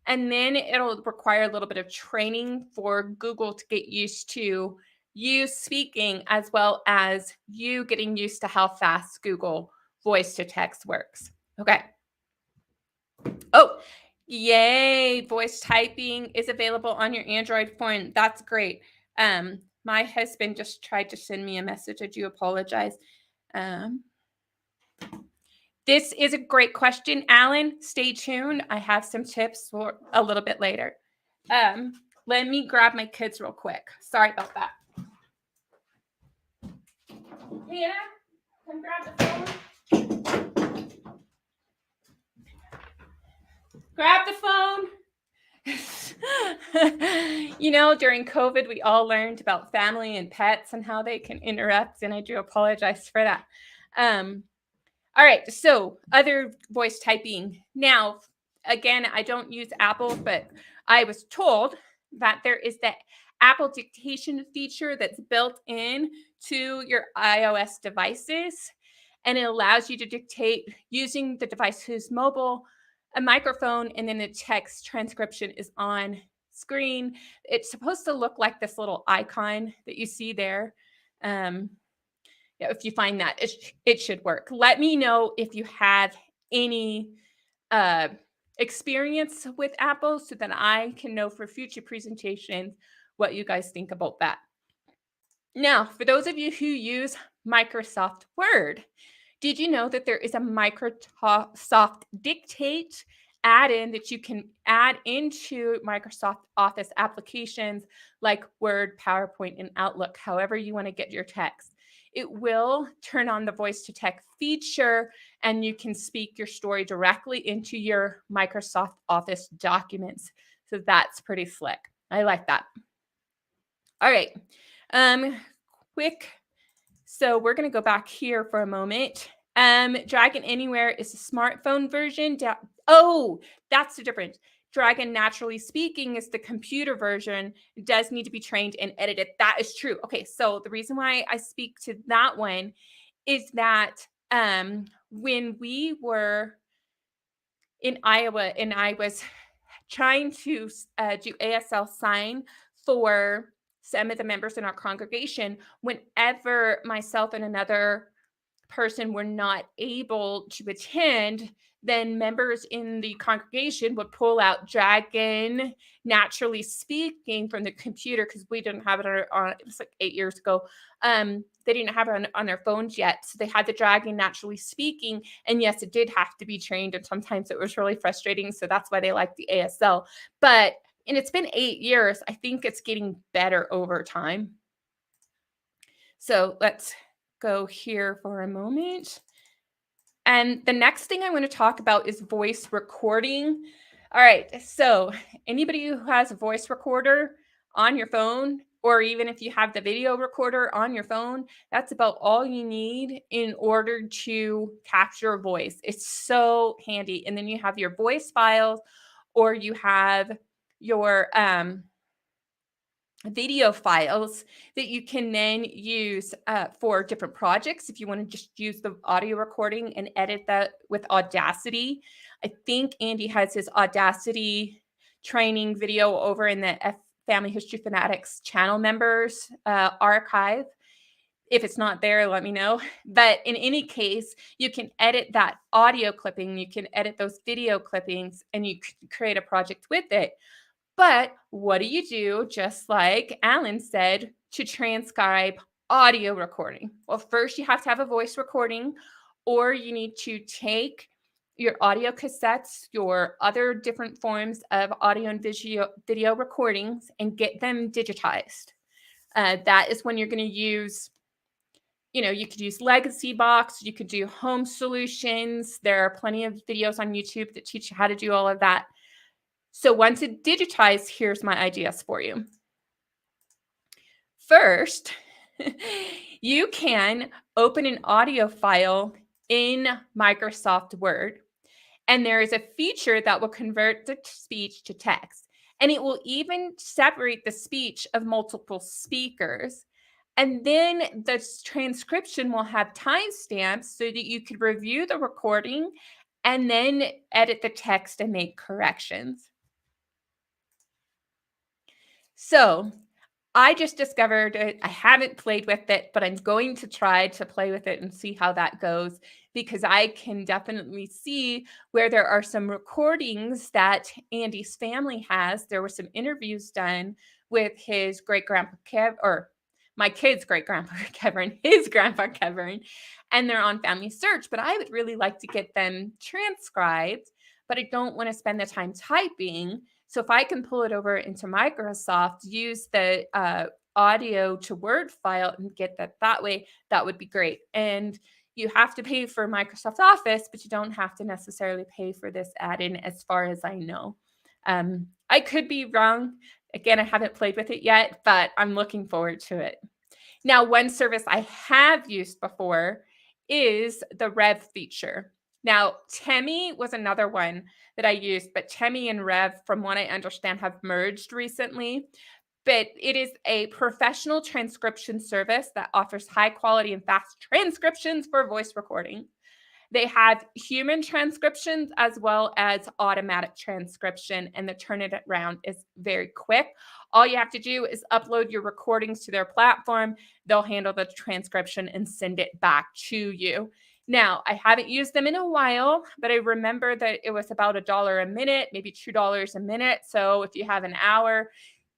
and then it'll require a little bit of training for Google to get used to you speaking, as well as you getting used to how fast Google voice to text works. Okay. Oh, yay. Voice typing is available on your Android phone. That's great. My husband just tried to send me a message. I do apologize. This is a great question, Alan. Stay tuned. I have some tips for a little bit later. Let me grab my kids real quick. Sorry about that. Hannah, come grab the phone. Grab the phone. You know, during COVID, we all learned about family and pets and how they can interrupt, and I do apologize for that. All right, so other voice typing. Now, again, I don't use Apple, but I was told that there is that Apple dictation feature that's built in to your iOS devices, and it allows you to dictate using the device's mobile, a microphone, and then the text transcription is on screen. It's supposed to look like this little icon that you see there. If you find that, it should work. Let me know if you have any experience with Apple so that I can know for future presentations what you guys think about that. Now, for those of you who use Microsoft Word, did you know that there is a Microsoft Dictate add-in that you can add into Microsoft Office applications like Word, PowerPoint, and Outlook, however you want to get your text? It will turn on the voice to text feature, and you can speak your story directly into your Microsoft Office documents. So that's pretty slick. I like that. All right. Quick. So we're going to go back here for a moment. Dragon Anywhere is a smartphone version. Oh, that's the difference. Dragon Naturally Speaking is the computer version. It does need to be trained and edited. That is true. Okay, so the reason why I speak to that one is that when we were in Iowa and I was trying to do ASL sign for some of the members in our congregation, whenever myself and another person were not able to attend, then members in the congregation would pull out Dragon Naturally Speaking from the computer, because we didn't have it on it was like 8 years ago. They didn't have it on their phones yet. So they had the Dragon Naturally Speaking. And yes, it did have to be trained. And sometimes it was really frustrating. So that's why they like the ASL. And it's been 8 years. I think it's getting better over time. So let's go here for a moment. And the next thing I want to talk about is voice recording. All right, so anybody who has a voice recorder on your phone, or even if you have the video recorder on your phone, that's about all you need in order to capture a voice. It's so handy. And then you have your voice files, or you have your video files that you can then use for different projects. If you want to just use the audio recording and edit that with Audacity. I think Andy has his Audacity training video over in the Family History Fanatics channel members archive. If it's not there, let me know. But in any case, you can edit that audio clipping, you can edit those video clippings, and you can create a project with it. But what do you do, just like Alan said, to transcribe audio recording? Well, first you have to have a voice recording, or you need to take your audio cassettes, your other different forms of audio and video recordings, and get them digitized. That is when you're going to use, you could use Legacy Box, you could do home solutions. There are plenty of videos on YouTube that teach you how to do all of that. So once it's digitized, here's my ideas for you. First, you can open an audio file in Microsoft Word, and there is a feature that will convert the speech to text, and it will even separate the speech of multiple speakers. And then the transcription will have timestamps so that you could review the recording and then edit the text and make corrections. So I just discovered it. I haven't played with it, but I'm going to try to play with it and see how that goes, because I can definitely see where there are some recordings that Andy's family has. There were some interviews done with his great grandpa Kev, or my kid's great grandpa Kevin, his grandpa Kevin, and they're on Family Search. But I would really like to get them transcribed, but I don't want to spend the time typing. So if I can pull it over into Microsoft, use the audio to Word file and get that way, that would be great. And you have to pay for Microsoft Office, but you don't have to necessarily pay for this add-in, as far as I know. I could be wrong. Again, I haven't played with it yet, but I'm looking forward to it. Now, one service I have used before is the Rev feature. Now, Temi was another one that I used, but Temi and Rev, from what I understand, have merged recently. But it is a professional transcription service that offers high quality and fast transcriptions for voice recording. They have human transcriptions as well as automatic transcription, and the turnaround is very quick. All you have to do is upload your recordings to their platform. They'll handle the transcription and send it back to you. Now, I haven't used them in a while, but I remember that it was about $1 a minute, maybe $2 a minute. So if you have an hour,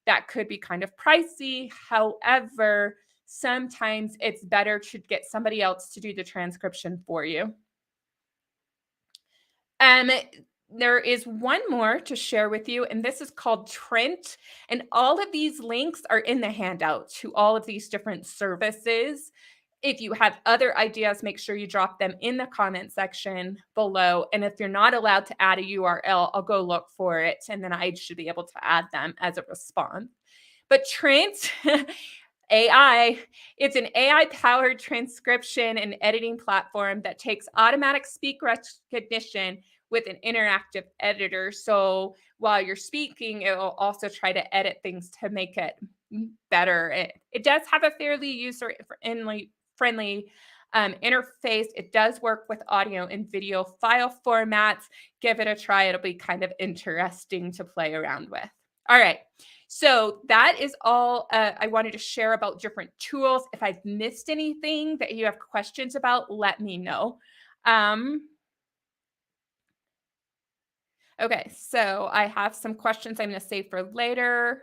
that could be kind of pricey. However, sometimes it's better to get somebody else to do the transcription for you. There is one more to share with you, and this is called Trent. And all of these links are in the handout to all of these different services. If you have other ideas, make sure you drop them in the comment section below. And if you're not allowed to add a URL, I'll go look for it, and then I should be able to add them as a response. But Trent, AI, it's an AI-powered transcription and editing platform that takes automatic speak recognition with an interactive editor. So while you're speaking, it will also try to edit things to make it better. It does have a fairly user-friendly interface. It does work with audio and video file formats. Give it a try. It'll be kind of interesting to play around with. All right. So that is all I wanted to share about different tools. If I've missed anything that you have questions about, let me know. Okay, so I have some questions I'm going to save for later.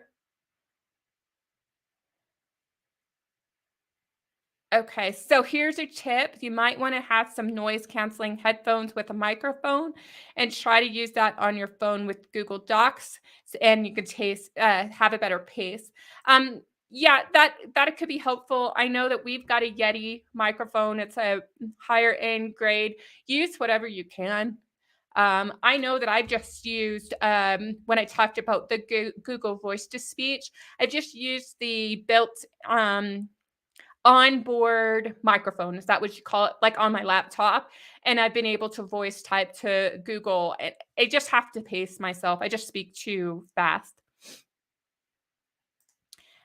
Okay, so here's a tip. You might want to have some noise canceling headphones with a microphone and try to use that on your phone with Google Docs, and you can have a better pace. Yeah, that could be helpful. I know that we've got a Yeti microphone. It's a higher end grade. Use whatever you can. I know that I've just used, when I talked about the Google Voice to Speech, I've just used the built onboard microphone. Is that what you call it? Like on my laptop. And I've been able to voice type to Google. I just have to pace myself. I just speak too fast.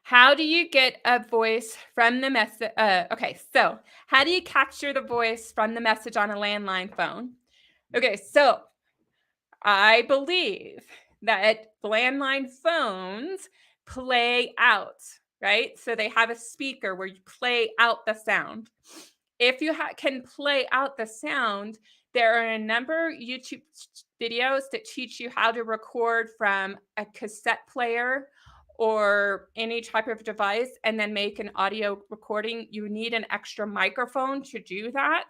How do you get a voice from the message? Okay, so how do you capture the voice from the message on a landline phone? Okay, so I believe that landline phones play out, right? So they have a speaker where you play out the sound. If you can play out the sound, there are a number of YouTube videos that teach you how to record from a cassette player or any type of device and then make an audio recording. You need an extra microphone to do that.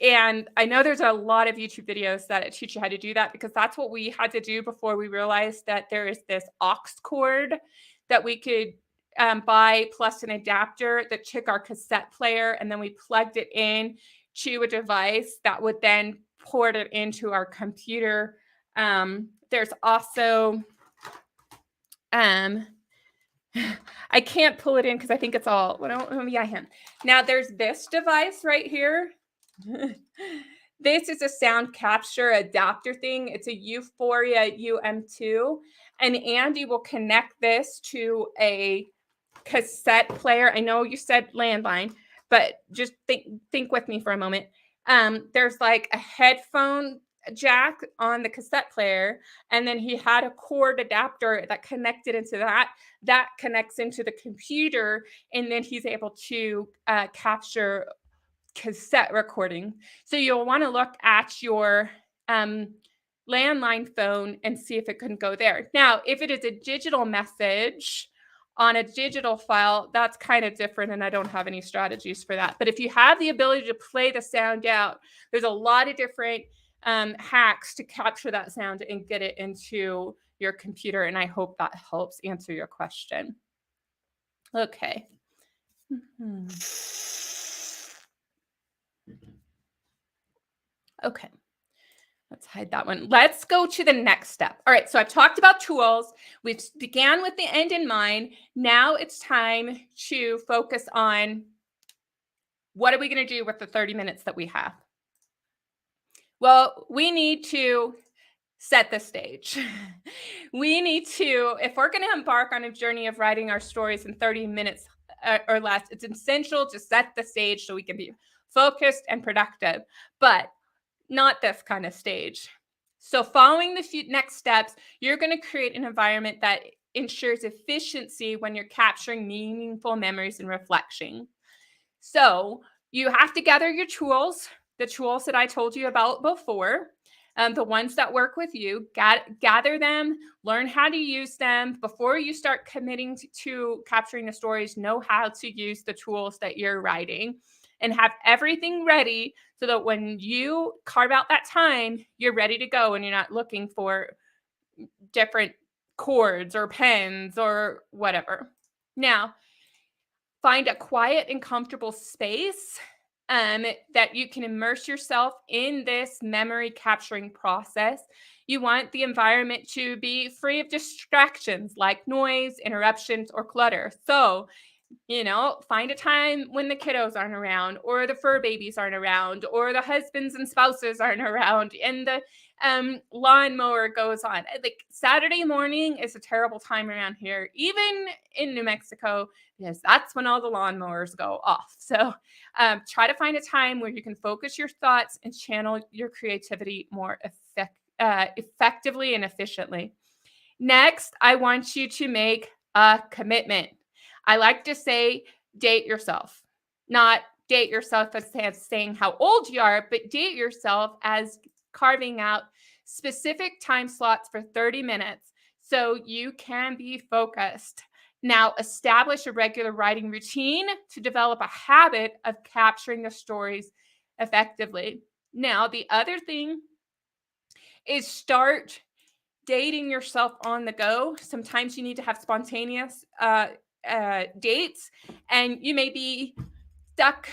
And I know there's a lot of YouTube videos that teach you how to do that, because that's what we had to do before we realized that there is this aux cord that we could buy, plus an adapter that took our cassette player, and then we plugged it in to a device that would then port it into our computer. There's also, I can't pull it in because I think it's all, well, yeah, I can. Now there's this device right here. This is a sound capture adapter thing. It's a Euphoria UM2, and Andy will connect this to a cassette player. I know you said landline, but just think with me for a moment. There's like a headphone jack on the cassette player, and then he had a cord adapter that connected into that connects into the computer, and then he's able to capture cassette recording. So you'll want to look at your landline phone and see if it can go there. Now, if it is a digital message on a digital file, that's kind of different, and I don't have any strategies for that. But if you have the ability to play the sound out, there's a lot of different hacks to capture that sound and get it into your computer, and I hope that helps answer your question. Okay. Okay. Let's hide that one. Let's go to the next step. All right, so I've talked about tools. We've began with the end in mind. Now it's time to focus on what are we going to do with the 30 minutes that we have? Well, we need to set the stage. We need to, if we're going to embark on a journey of writing our stories in 30 minutes or less, it's essential to set the stage so we can be focused and productive. But not this kind of stage. So following the next steps, you're going to create an environment that ensures efficiency when you're capturing meaningful memories and reflection. So you have to gather your tools, the tools that I told you about before, the ones that work with you, gather them, learn how to use them. Before you start committing to capturing the stories, know how to use the tools that you're writing, and have everything ready so that when you carve out that time, you're ready to go and you're not looking for different cords or pens or whatever. Now, find a quiet and comfortable space that you can immerse yourself in this memory capturing process. You want the environment to be free of distractions like noise, interruptions, or clutter. So, find a time when the kiddos aren't around, or the fur babies aren't around, or the husbands and spouses aren't around, and the lawnmower goes on. Like Saturday morning is a terrible time around here, even in New Mexico, because that's when all the lawnmowers go off. So try to find a time where you can focus your thoughts and channel your creativity more effectively and efficiently. Next, I want you to make a commitment. I like to say date yourself, not date yourself as saying how old you are, but date yourself as carving out specific time slots for 30 minutes so you can be focused. Now, establish a regular writing routine to develop a habit of capturing the stories effectively. Now, the other thing is start dating yourself on the go. Sometimes you need to have spontaneous dates, and you may be stuck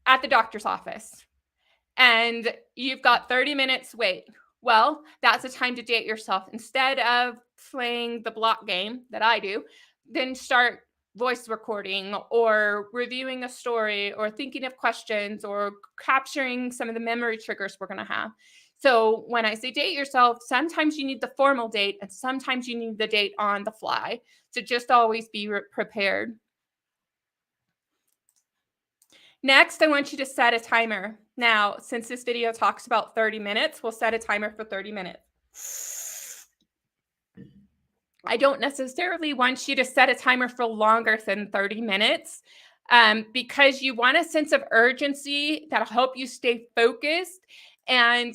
at the doctor's office and you've got 30 minutes wait. Well, that's a time to date yourself. Instead of playing the block game that I do, then start voice recording or reviewing a story or thinking of questions or capturing some of the memory triggers we're going to have. So when I say date yourself, sometimes you need the formal date and sometimes you need the date on the fly. So just always be prepared. Next, I want you to set a timer. Now, since this video talks about 30 minutes, we'll set a timer for 30 minutes. I don't necessarily want you to set a timer for longer than 30 minutes because you want a sense of urgency that'll help you stay focused. And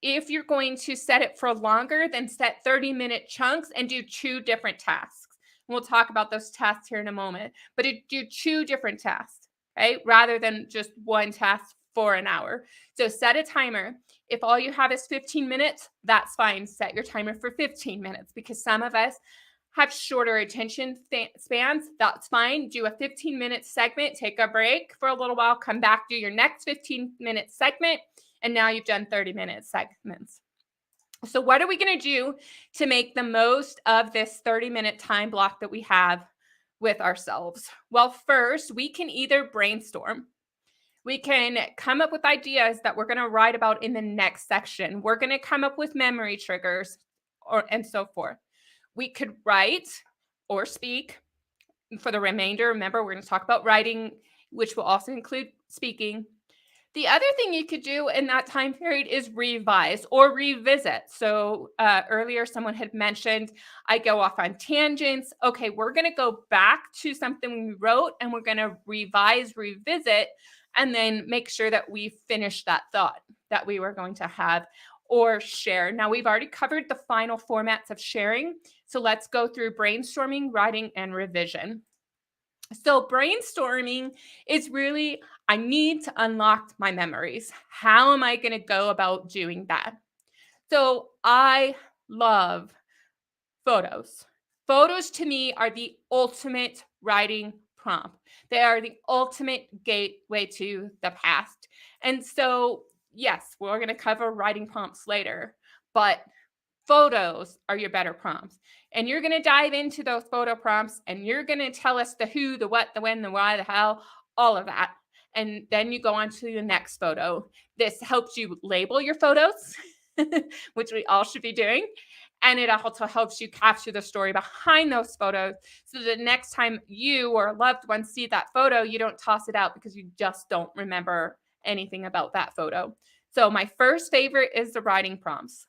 if you're going to set it for longer, then set 30-minute chunks and do 2 different tasks. We'll talk about those tasks here in a moment, but do 2 different tasks, right? Rather than just one task for an hour. So set a timer. If all you have is 15 minutes, that's fine. Set your timer for 15 minutes, because some of us have shorter attention spans. That's fine. Do a 15-minute segment, take a break for a little while, come back, do your next 15-minute segment, and now you've done 30-minute segments. So what are we going to do to make the most of this 30-minute time block that we have with ourselves? Well, first, we can either brainstorm. We can come up with ideas that we're going to write about in the next section. We're going to come up with memory triggers and so forth. We could write or speak for the remainder. Remember, we're going to talk about writing, which will also include speaking. The other thing you could do in that time period is revise or revisit. So earlier someone had mentioned I go off on tangents. Okay, we're going to go back to something we wrote and we're going to revise, revisit, and then make sure that we finish that thought that we were going to have or share. Now, we've already covered the final formats of sharing. So let's go through brainstorming, writing, and revision. So brainstorming is really, I need to unlock my memories. How am I going to go about doing that? So I love photos. Photos to me are the ultimate writing prompt. They are the ultimate gateway to the past. And so, yes, we're going to cover writing prompts later, but photos are your better prompts. And you're going to dive into those photo prompts and you're going to tell us the who, the what, the when, the why, the how, all of that. And then you go on to the next photo. This helps you label your photos, which we all should be doing. And it also helps you capture the story behind those photos. So the next time you or a loved one see that photo, you don't toss it out because you just don't remember anything about that photo. So my first favorite is the writing prompts,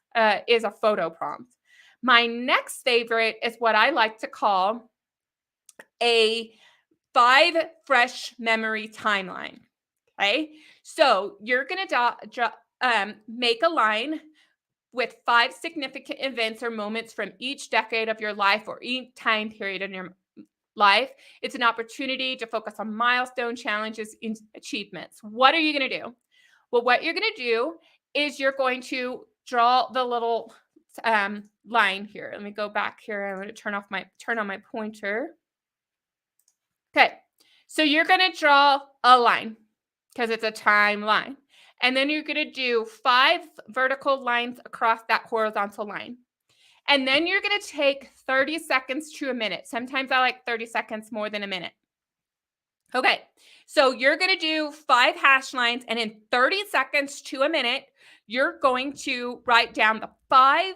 is a photo prompt. My next favorite is what I like to call a 5 fresh memory timeline. Okay, so you're going to make a line with 5 significant events or moments from each decade of your life or each time period in your life. It's an opportunity to focus on milestone challenges and achievements. What are you going to do? Well, what you're going to do is you're going to draw the little line here. Let me go back here. I'm going to turn on my pointer. Okay, so you're going to draw a line because it's a timeline. And then you're going to do 5 vertical lines across that horizontal line. And then you're going to take 30 seconds to a minute. Sometimes I like 30 seconds more than a minute. Okay, so you're going to do 5 hash lines, and in 30 seconds to a minute, you're going to write down the 5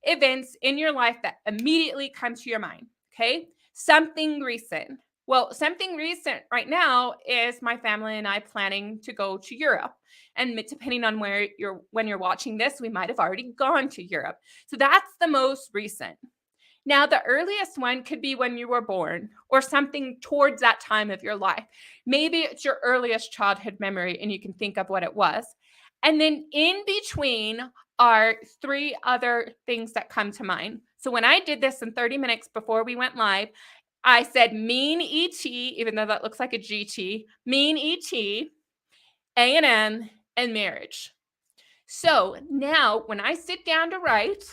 events in your life that immediately come to your mind. Okay, something recent. Well, something recent right now is my family and I planning to go to Europe. And depending on when you're watching this, we might have already gone to Europe. So that's the most recent. Now, the earliest one could be when you were born or something towards that time of your life. Maybe it's your earliest childhood memory and you can think of what it was. And then in between are 3 other things that come to mind. So when I did this in 30 minutes before we went live, I said mean ET, even though that looks like a GT, mean ET, A&M, and marriage. So now when I sit down to write,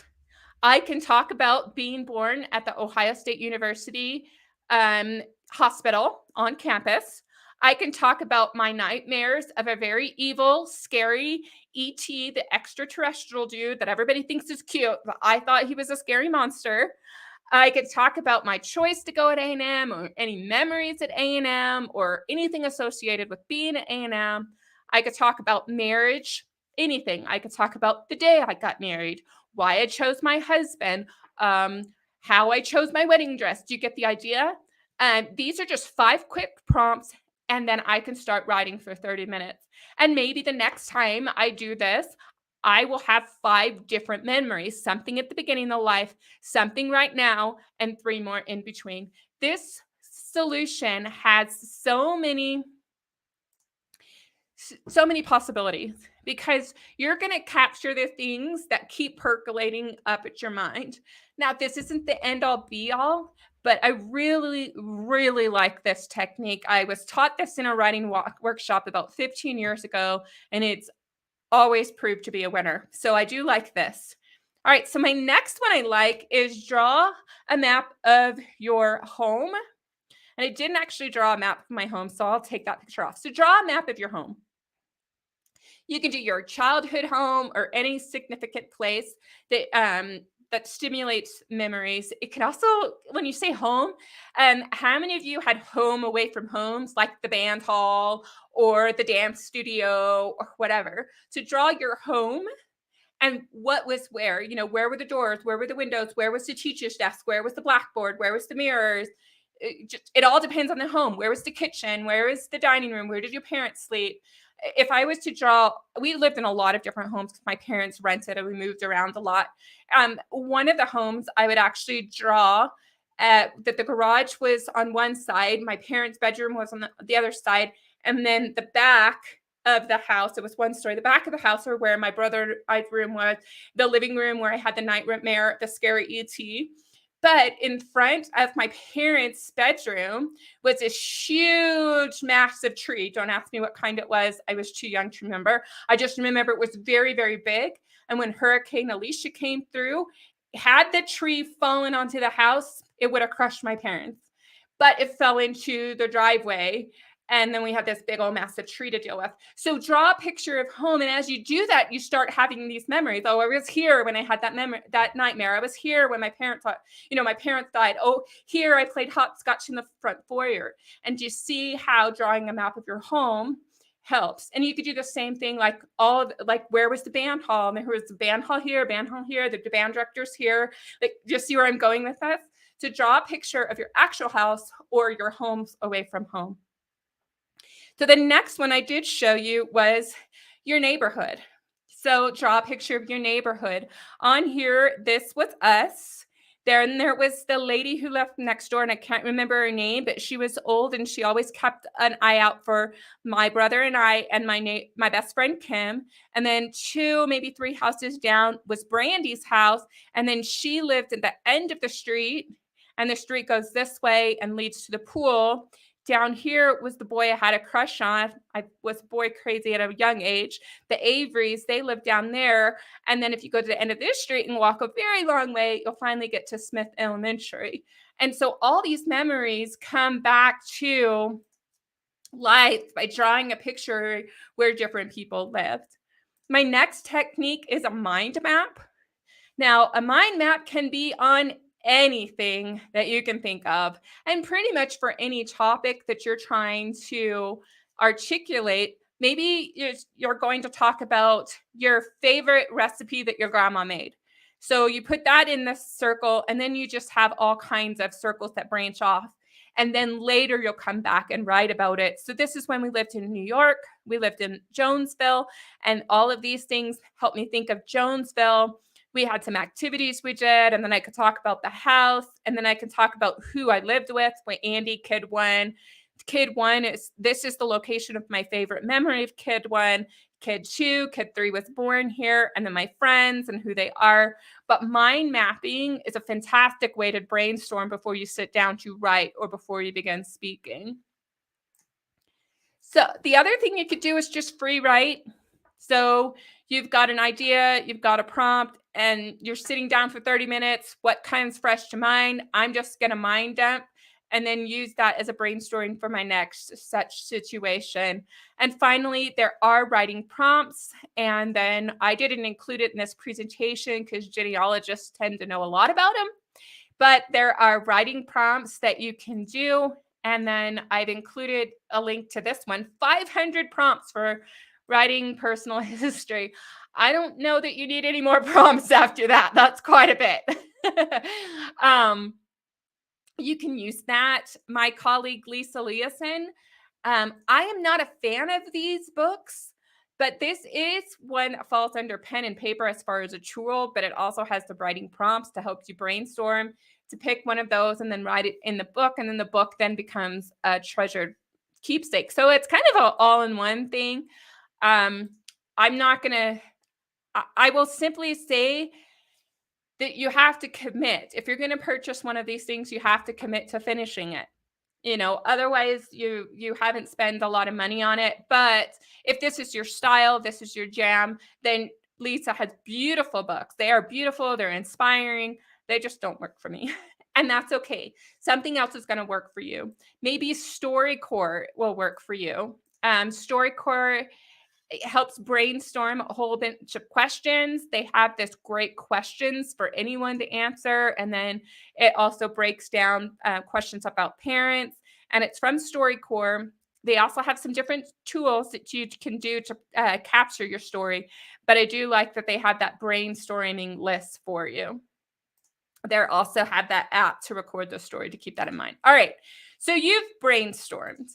I can talk about being born at the Ohio State University hospital on campus. I can talk about my nightmares of a very evil, scary ET, the extraterrestrial dude that everybody thinks is cute, but I thought he was a scary monster. I could talk about my choice to go at A&M or any memories at A&M or anything associated with being at A&M. I could talk about marriage, anything. I could talk about the day I got married, why I chose my husband, how I chose my wedding dress. Do you get the idea? These are just 5 quick prompts, and then I can start writing for 30 minutes. And maybe the next time I do this, I will have 5 different memories, something at the beginning of life, something right now, and 3 more in between. This solution has so many possibilities because you're going to capture the things that keep percolating up at your mind. Now, this isn't the end all be all, But I really, really like this technique. I was taught this in a writing workshop about 15 years ago, and it's always proved to be a winner. So I do like this. All right, so my next one I like is draw a map of your home. And I didn't actually draw a map of my home, so I'll take that picture off. So draw a map of your home. You can do your childhood home or any significant place that stimulates memories. It can also, when you say home, how many of you had home away from homes, like the band hall or the dance studio or whatever? So draw your home and what was where. Where were the doors, where were the windows, where was the teacher's desk, where was the blackboard, where was the mirrors. It all depends on the home. Where was the kitchen, where was the dining room, where did your parents sleep? If I was to draw, we lived in a lot of different homes because my parents rented and we moved around a lot. One of the homes I would actually draw that the garage was on one side, my parents' bedroom was on the other side, and then the back of the house, it was one story. The back of the house were where my brother I's room was, the living room where I had the nightmare, the scary ET. But in front of my parents' bedroom was this huge, massive tree. Don't ask me what kind it was. I was too young to remember. I just remember it was very, very big. And when Hurricane Alicia came through, had the tree fallen onto the house, it would have crushed my parents. But it fell into the driveway. And then we had this big old massive tree to deal with. So draw a picture of home. And as you do that, you start having these memories. Oh, I was here when I had that nightmare. I was here when my parents died. Oh, here I played hopscotch in the front foyer. And you see how drawing a map of your home helps. And you could do the same thing, like where was the band hall? And there was the band hall here, the band director's here. Like, just see where I'm going with this? To draw a picture of your actual house or your homes away from home. So the next one I did show you was your neighborhood. So draw a picture of your neighborhood. On here, this was us. There was the lady who lived next door, and I can't remember her name, but she was old and she always kept an eye out for my brother and I and my best friend Kim. And then 2, maybe 3 houses down was Brandy's house, and then she lived at the end of the street, and the street goes this way and leads to the pool. Down here was the boy I had a crush on. I was boy crazy at a young age. The Averys, they lived down there. And then if you go to the end of this street and walk a very long way, you'll finally get to Smith Elementary. And so all these memories come back to life by drawing a picture where different people lived. My next technique is a mind map. Now, a mind map can be on anything that you can think of, and pretty much for any topic that you're trying to articulate. Maybe you're going to talk about your favorite recipe that your grandma made. So you put that in this circle, and then you just have all kinds of circles that branch off. And then later you'll come back and write about it. So this is when we lived in New York. We lived in Jonesville, and all of these things helped me think of Jonesville. We had some activities we did, and then I could talk about the house, and then I can talk about who I lived with. Andy, Kid 1. Kid 1 this is the location of my favorite memory of Kid 1. Kid 2, Kid 3 was born here, and then my friends and who they are. But mind mapping is a fantastic way to brainstorm before you sit down to write or before you begin speaking. So the other thing you could do is just free write. So you've got an idea, you've got a prompt, and you're sitting down for 30 minutes. What comes fresh to mind? I'm just going to mind dump and then use that as a brainstorming for my next such situation. And finally, there are writing prompts. And then I didn't include it in this presentation because genealogists tend to know a lot about them. But there are writing prompts that you can do. And then I've included a link to this one, 500 prompts for writing personal history. I don't know that you need any more prompts after that. That's quite a bit. You can use that. My colleague, Lisa Leeson, I am not a fan of these books, but this is one that falls under pen and paper as far as a tool, but it also has the writing prompts to help you brainstorm, to pick one of those and then write it in the book. And then the book then becomes a treasured keepsake. So it's kind of an all-in-one thing. I'm not going to, I will simply say that you have to commit. If you're going to purchase one of these things, you have to commit to finishing it. Otherwise you haven't spent a lot of money on it. But if this is your style, this is your jam, then Lisa has beautiful books. They are beautiful, they're inspiring. They just don't work for me. And that's okay. Something else is going to work for you. Maybe StoryCorps will work for you. StoryCorps, it helps brainstorm a whole bunch of questions. They have this great questions for anyone to answer. And then it also breaks down questions about parents. And it's from StoryCorps. They also have some different tools that you can do to capture your story. But I do like that they have that brainstorming list for you. They also have that app to record the story, to keep that in mind. All right. So you've brainstormed.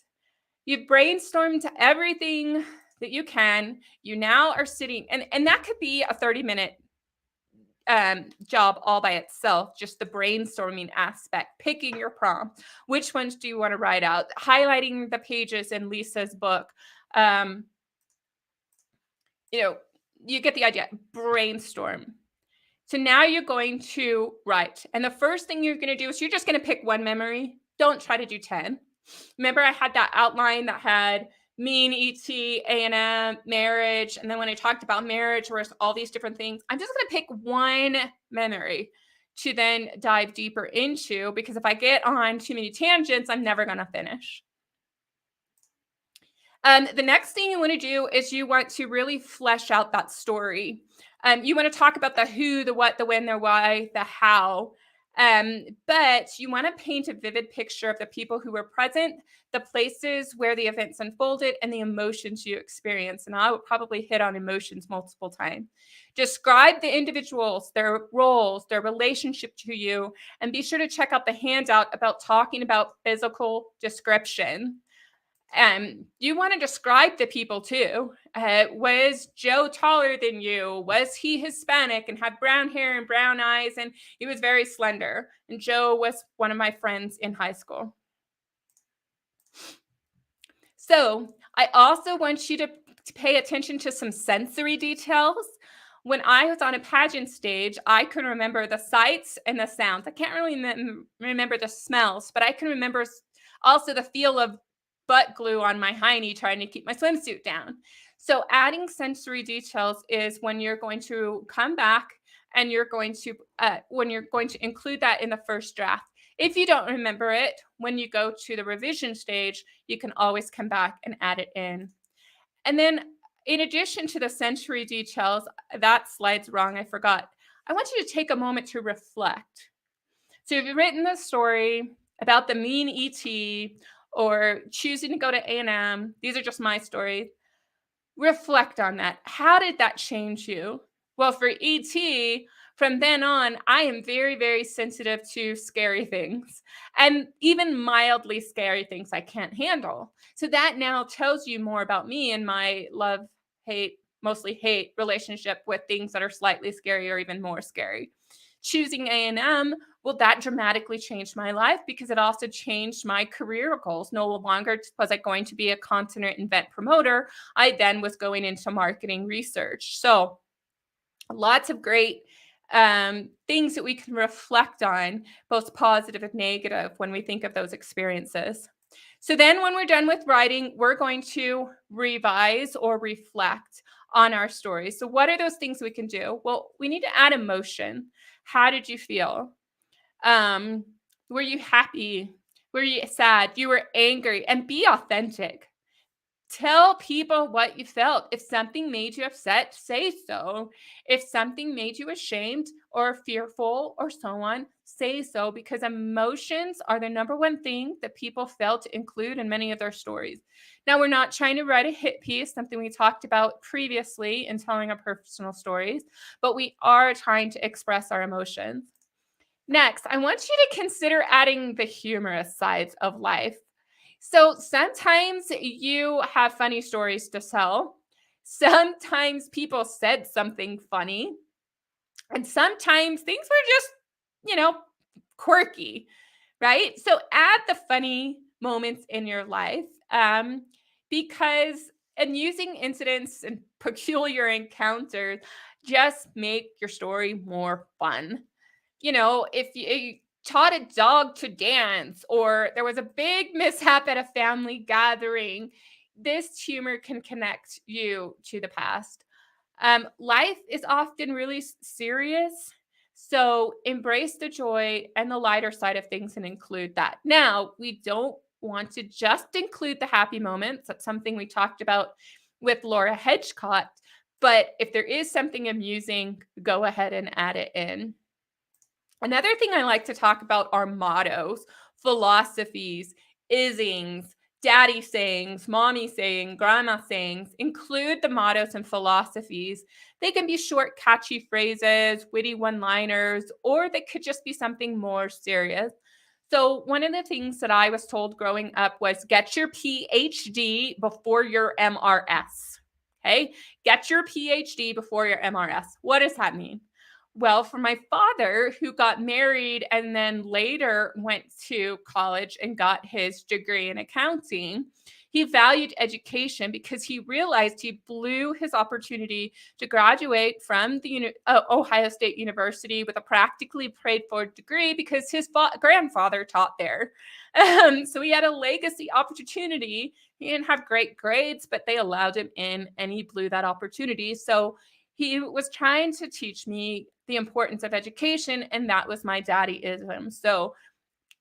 You've brainstormed everything that you can. You now are sitting, and that could be a 30-minute job all by itself, just the brainstorming aspect, picking your prompt. Which ones do you want to write out? Highlighting the pages in Lisa's book. You get the idea. Brainstorm. So now you're going to write. And the first thing you're going to do is you're just going to pick one memory. Don't try to do 10. Remember, I had that outline that had mean, ET, A&M, marriage. And then when I talked about marriage, whereas all these different things, I'm just going to pick one memory to then dive deeper into, because if I get on too many tangents, I'm never going to finish. The next thing you want to do is you want to really flesh out that story. You want to talk about the who, the what, the when, the why, the how. But you want to paint a vivid picture of the people who were present, the places where the events unfolded, and the emotions you experienced. And I would probably hit on emotions multiple times. Describe the individuals, their roles, their relationship to you, and be sure to check out the handout about talking about physical description. You want to describe the people too. Was Joe taller than you? Was he Hispanic and had brown hair and brown eyes? And he was very slender. And Joe was one of my friends in high school. So I also want you to pay attention to some sensory details. When I was on a pageant stage, I can remember the sights and the sounds. I can't really remember the smells, but I can remember also the feel of butt glue on my hiney trying to keep my swimsuit down. So adding sensory details is when you're going to come back and you're going to include that in the first draft. If you don't remember it, when you go to the revision stage, you can always come back and add it in. And then in addition to the sensory details, that slide's wrong, I forgot. I want you to take a moment to reflect. So if you've written the story about the mean ET or choosing to go to A&M, these are just my stories. Reflect on that. How did that change you? Well, for ET, from then on, I am very, very sensitive to scary things, and even mildly scary things I can't handle. So that now tells you more about me and my love, hate, mostly hate relationship with things that are slightly scary or even more scary. Choosing A&M, well, that dramatically changed my life because it also changed my career goals. No longer was I going to be a content event promoter. I then was going into marketing research. So lots of great things that we can reflect on, both positive and negative, when we think of those experiences. So then when we're done with writing, we're going to revise or reflect on our story. So what are those things we can do? Well, we need to add emotion. How did you feel? Were you happy? Were you sad? You were angry? And be authentic. Tell people what you felt. If something made you upset, say so. If something made you ashamed or fearful or so on, say so, because emotions are the number one thing that people fail to include in many of their stories. Now, we're not trying to write a hit piece, something we talked about previously in telling our personal stories, but we are trying to express our emotions. Next, I want you to consider adding the humorous sides of life. So sometimes you have funny stories to tell. Sometimes people said something funny. And sometimes things were just, quirky, right? So add the funny moments in your life and using incidents and peculiar encounters just make your story more fun. if you taught a dog to dance, or there was a big mishap at a family gathering, this humor can connect you to the past. Life is often really serious. So embrace the joy and the lighter side of things and include that. Now, we don't want to just include the happy moments. That's something we talked about with Laura Hedgecott. But if there is something amusing, go ahead and add it in. Another thing I like to talk about are mottos, philosophies, isings, daddy sayings, mommy saying, grandma sayings. Include the mottos and philosophies. They can be short, catchy phrases, witty one-liners, or they could just be something more serious. So one of the things that I was told growing up was get your PhD before your MRS. Okay? Get your PhD before your MRS. What does that mean? Well, for my father, who got married and then later went to college and got his degree in accounting, he valued education because he realized he blew his opportunity to graduate from the Ohio State University with a practically paid for degree because his grandfather taught there. So he had a legacy opportunity. He didn't have great grades, but they allowed him in and he blew that opportunity. So he was trying to teach me the importance of education, and that was my daddyism. So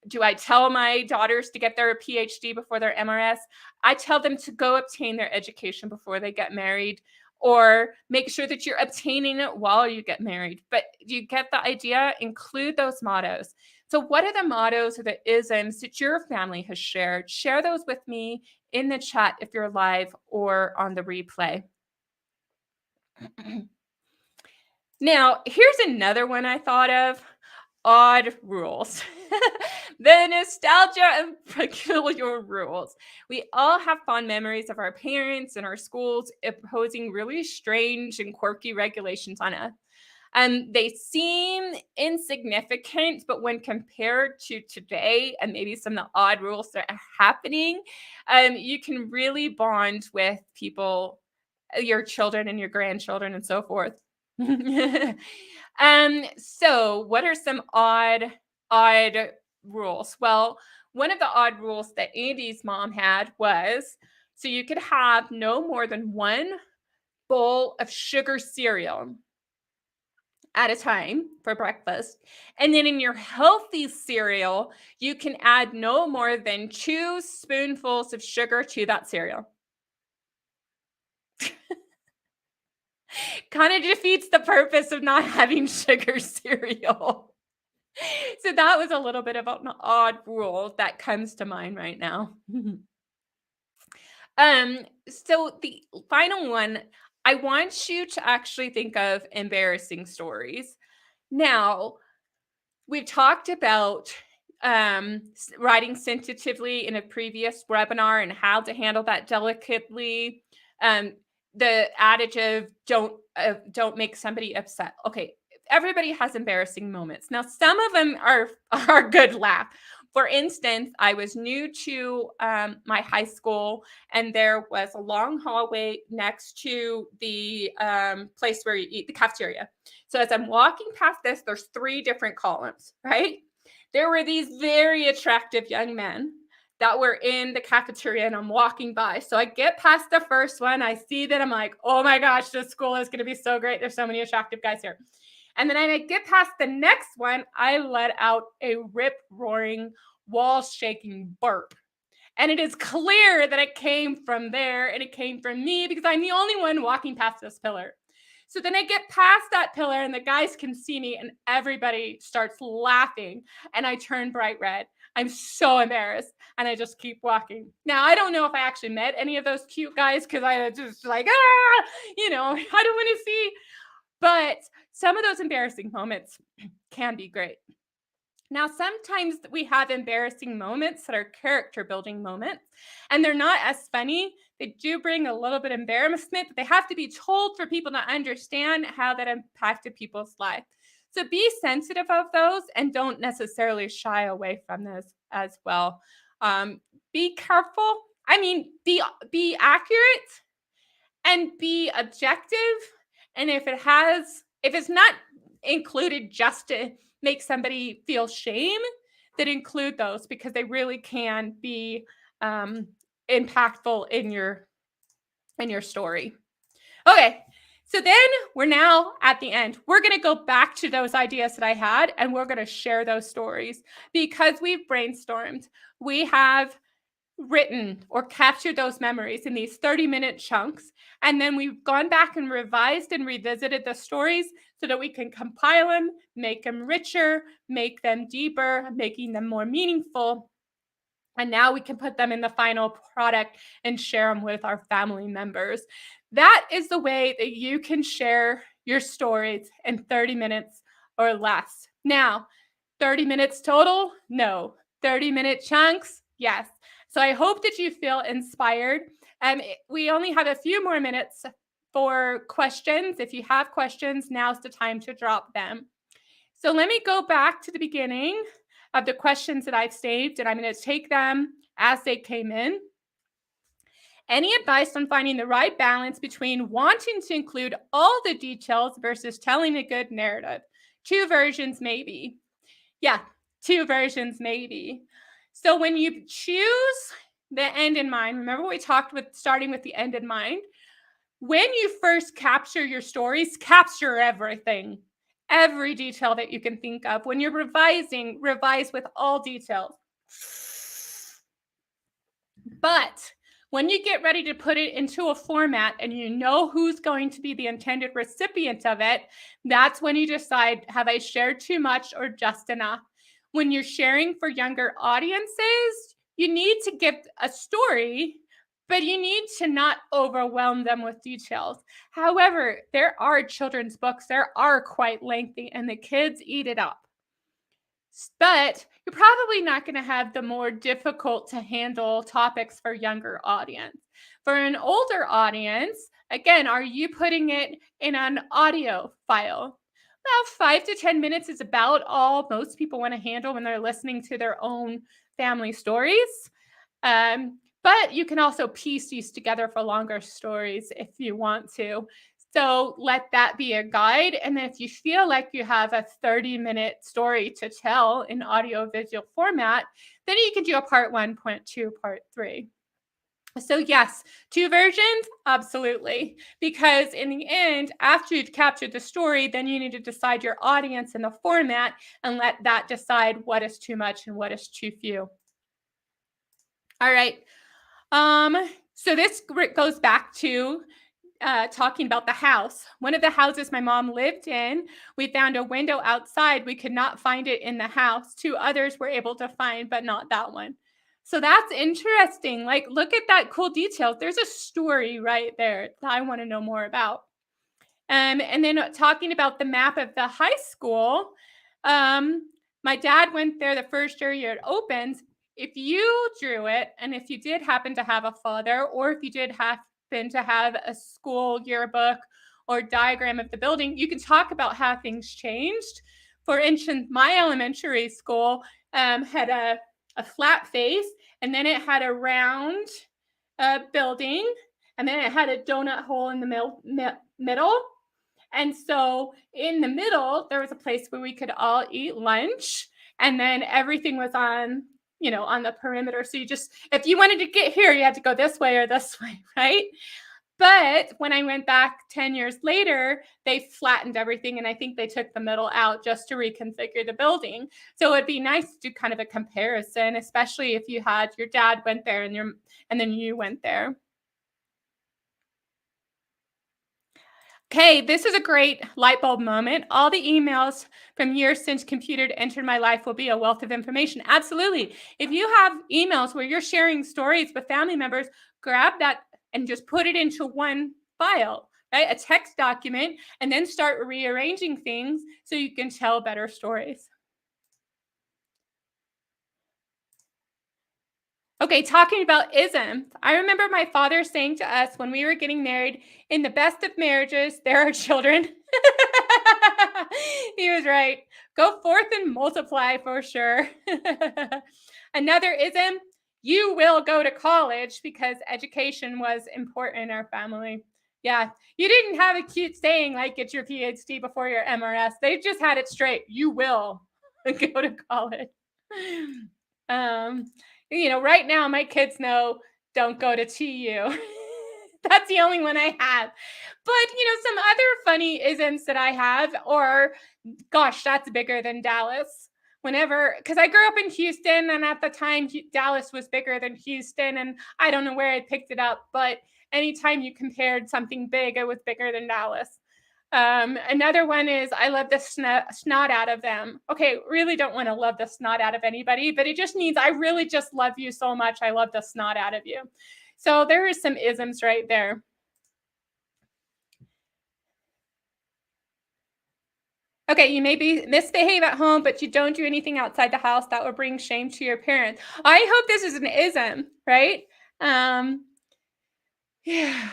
do I tell my daughters to get their PhD before their MRS? I tell them to go obtain their education before they get married, or make sure that you're obtaining it while you get married. But you get the idea? Include those mottos. So what are the mottos or the isms that your family has shared? Share those with me in the chat if you're live or on the replay. Now, here's another one I thought of. Odd rules. The nostalgia and peculiar rules. We all have fond memories of our parents and our schools imposing really strange and quirky regulations on us. They seem insignificant, but when compared to today and maybe some of the odd rules that are happening, you can really bond with people, your children and your grandchildren and so forth. So what are some odd rules? Well, one of the odd rules that Andy's mom had was so you could have no more than one bowl of sugar cereal at a time for breakfast. And then in your healthy cereal, you can add no more than 2 spoonfuls of sugar to that cereal. Kind of defeats the purpose of not having sugar cereal. So that was a little bit of an odd rule that comes to mind right now. So the final one, I want you to actually think of embarrassing stories. Now, we've talked about writing sensitively in a previous webinar and how to handle that delicately. The adage of don't make somebody upset. Okay, everybody has embarrassing moments. Now, some of them are good laugh. For instance, I was new to my high school, and there was a long hallway next to the place where you eat, the cafeteria. So as I'm walking past this, there's 3 different columns, right? There were these very attractive young men that were in the cafeteria, and I'm walking by. So I get past the first one. I see that. I'm like, oh my gosh, this school is going to be so great. There's so many attractive guys here. And then I get past the next one. I let out a rip roaring, wall shaking burp. And it is clear that it came from there and it came from me because I'm the only one walking past this pillar. So then I get past that pillar and the guys can see me and everybody starts laughing and I turn bright red. I'm so embarrassed and I just keep walking. Now, I don't know if I actually met any of those cute guys because I just like, I don't want to see. But some of those embarrassing moments can be great. Now, sometimes we have embarrassing moments that are character building moments, and they're not as funny. They do bring a little bit of embarrassment, but they have to be told for people to understand how that impacted people's life. So be sensitive of those and don't necessarily shy away from those as well. Be careful. I mean, be accurate and be objective. And if it's not included just to make somebody feel shame, then include those because they really can be impactful in your story. Okay, so then we're now at the end. We're going to go back to those ideas that I had and we're going to share those stories because we've brainstormed. We have written or captured those memories in these 30-minute chunks. And then we've gone back and revised and revisited the stories so that we can compile them, make them richer, make them deeper, making them more meaningful. And now we can put them in the final product and share them with our family members. That is the way that you can share your stories in 30 minutes or less. Now, 30 minutes total? No. 30-minute chunks? Yes. So I hope that you feel inspired. We only have a few more minutes for questions. If you have questions, now's the time to drop them. So let me go back to the beginning of the questions that I've saved, and I'm going to take them as they came in. Any advice on finding the right balance between wanting to include all the details versus telling a good narrative? 2 versions, maybe. Yeah, 2 versions, maybe. So when you choose the end in mind, remember we talked with starting with the end in mind. When you first capture your stories, capture everything, every detail that you can think of. When you're revising, revise with all details. But when you get ready to put it into a format and you know who's going to be the intended recipient of it, that's when you decide, have I shared too much or just enough? When you're sharing for younger audiences, you need to give a story, but you need to not overwhelm them with details. However, there are children's books, there are quite lengthy, and the kids eat it up. But you're probably not going to have the more difficult to handle topics for younger audience. For an older audience, again, are you putting it in an audio file? Well, 5 to 10 minutes is about all most people want to handle when they're listening to their own family stories. But you can also piece these together for longer stories if you want to. So let that be a guide. And then if you feel like you have a 30-minute story to tell in audio visual format, then you can do a part 1, part 2, part 3. So yes, 2 versions, absolutely. Because in the end, after you've captured the story, then you need to decide your audience and the format and let that decide what is too much and what is too few. All right. So this goes back to talking about the house. One of the houses my mom lived in, we found a window outside. We could not find it in the house. 2 others were able to find, but not that one. So that's interesting. Like, look at that cool detail. There's a story right there that I want to know more about. And then talking about the map of the high school, my dad went there the first year it opened. If you drew it, and if you did happen to have a father, or if you did happen to have a school yearbook or diagram of the building, you can talk about how things changed. For instance, my elementary school had a flat face, and then it had a round building, and then it had a donut hole in the middle. And so in the middle, there was a place where we could all eat lunch, and then everything was on the perimeter. So you just, if you wanted to get here, you had to go this way or this way, right? But when I went back 10 years later, they flattened everything, and I think they took the middle out just to reconfigure the building. So it'd be nice to do kind of a comparison, especially if you had your dad went there and then you went there. Okay, this is a great light bulb moment. All the emails from years since computer entered my life will be a wealth of information. Absolutely. If you have emails where you're sharing stories with family members, grab that and just put it into one file, right? A text document, and then start rearranging things so you can tell better stories. Okay, talking about isms. I remember my father saying to us when we were getting married, in the best of marriages, there are children. He was right. Go forth and multiply for sure. Another ism, you will go to college, because education was important in our family. Yeah. You didn't have a cute saying like get your PhD before your MRS. They just had it straight. You will go to college. Um, right now my kids know don't go to TU. That's the only one I have. But, some other funny isms that I have, or gosh, that's bigger than Dallas. Because I grew up in Houston, and at the time, Dallas was bigger than Houston, and I don't know where I picked it up, but anytime you compared something big, it was bigger than Dallas. Another one is I love the snot out of them. Okay, really don't want to love the snot out of anybody, but it just means I really just love you so much. I love the snot out of you. So there are some isms right there. Okay, you maybe misbehave at home, but you don't do anything outside the house that will bring shame to your parents. I hope this is an ism, right? Yeah.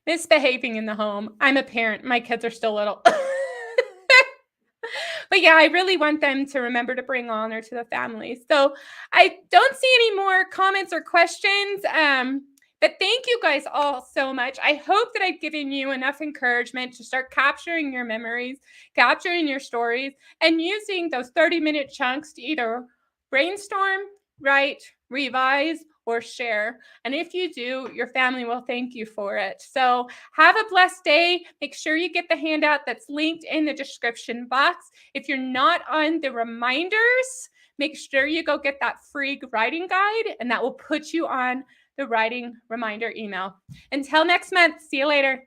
Misbehaving in the home. I'm a parent. My kids are still little. But yeah, I really want them to remember to bring honor to the family. So I don't see any more comments or questions. But thank you guys all so much. I hope that I've given you enough encouragement to start capturing your memories, capturing your stories, and using those 30-minute chunks to either brainstorm, write, revise, or share. And if you do, your family will thank you for it. So have a blessed day. Make sure you get the handout that's linked in the description box. If you're not on the reminders, make sure you go get that free writing guide, and that will put you on the writing reminder email. Until next month, see you later.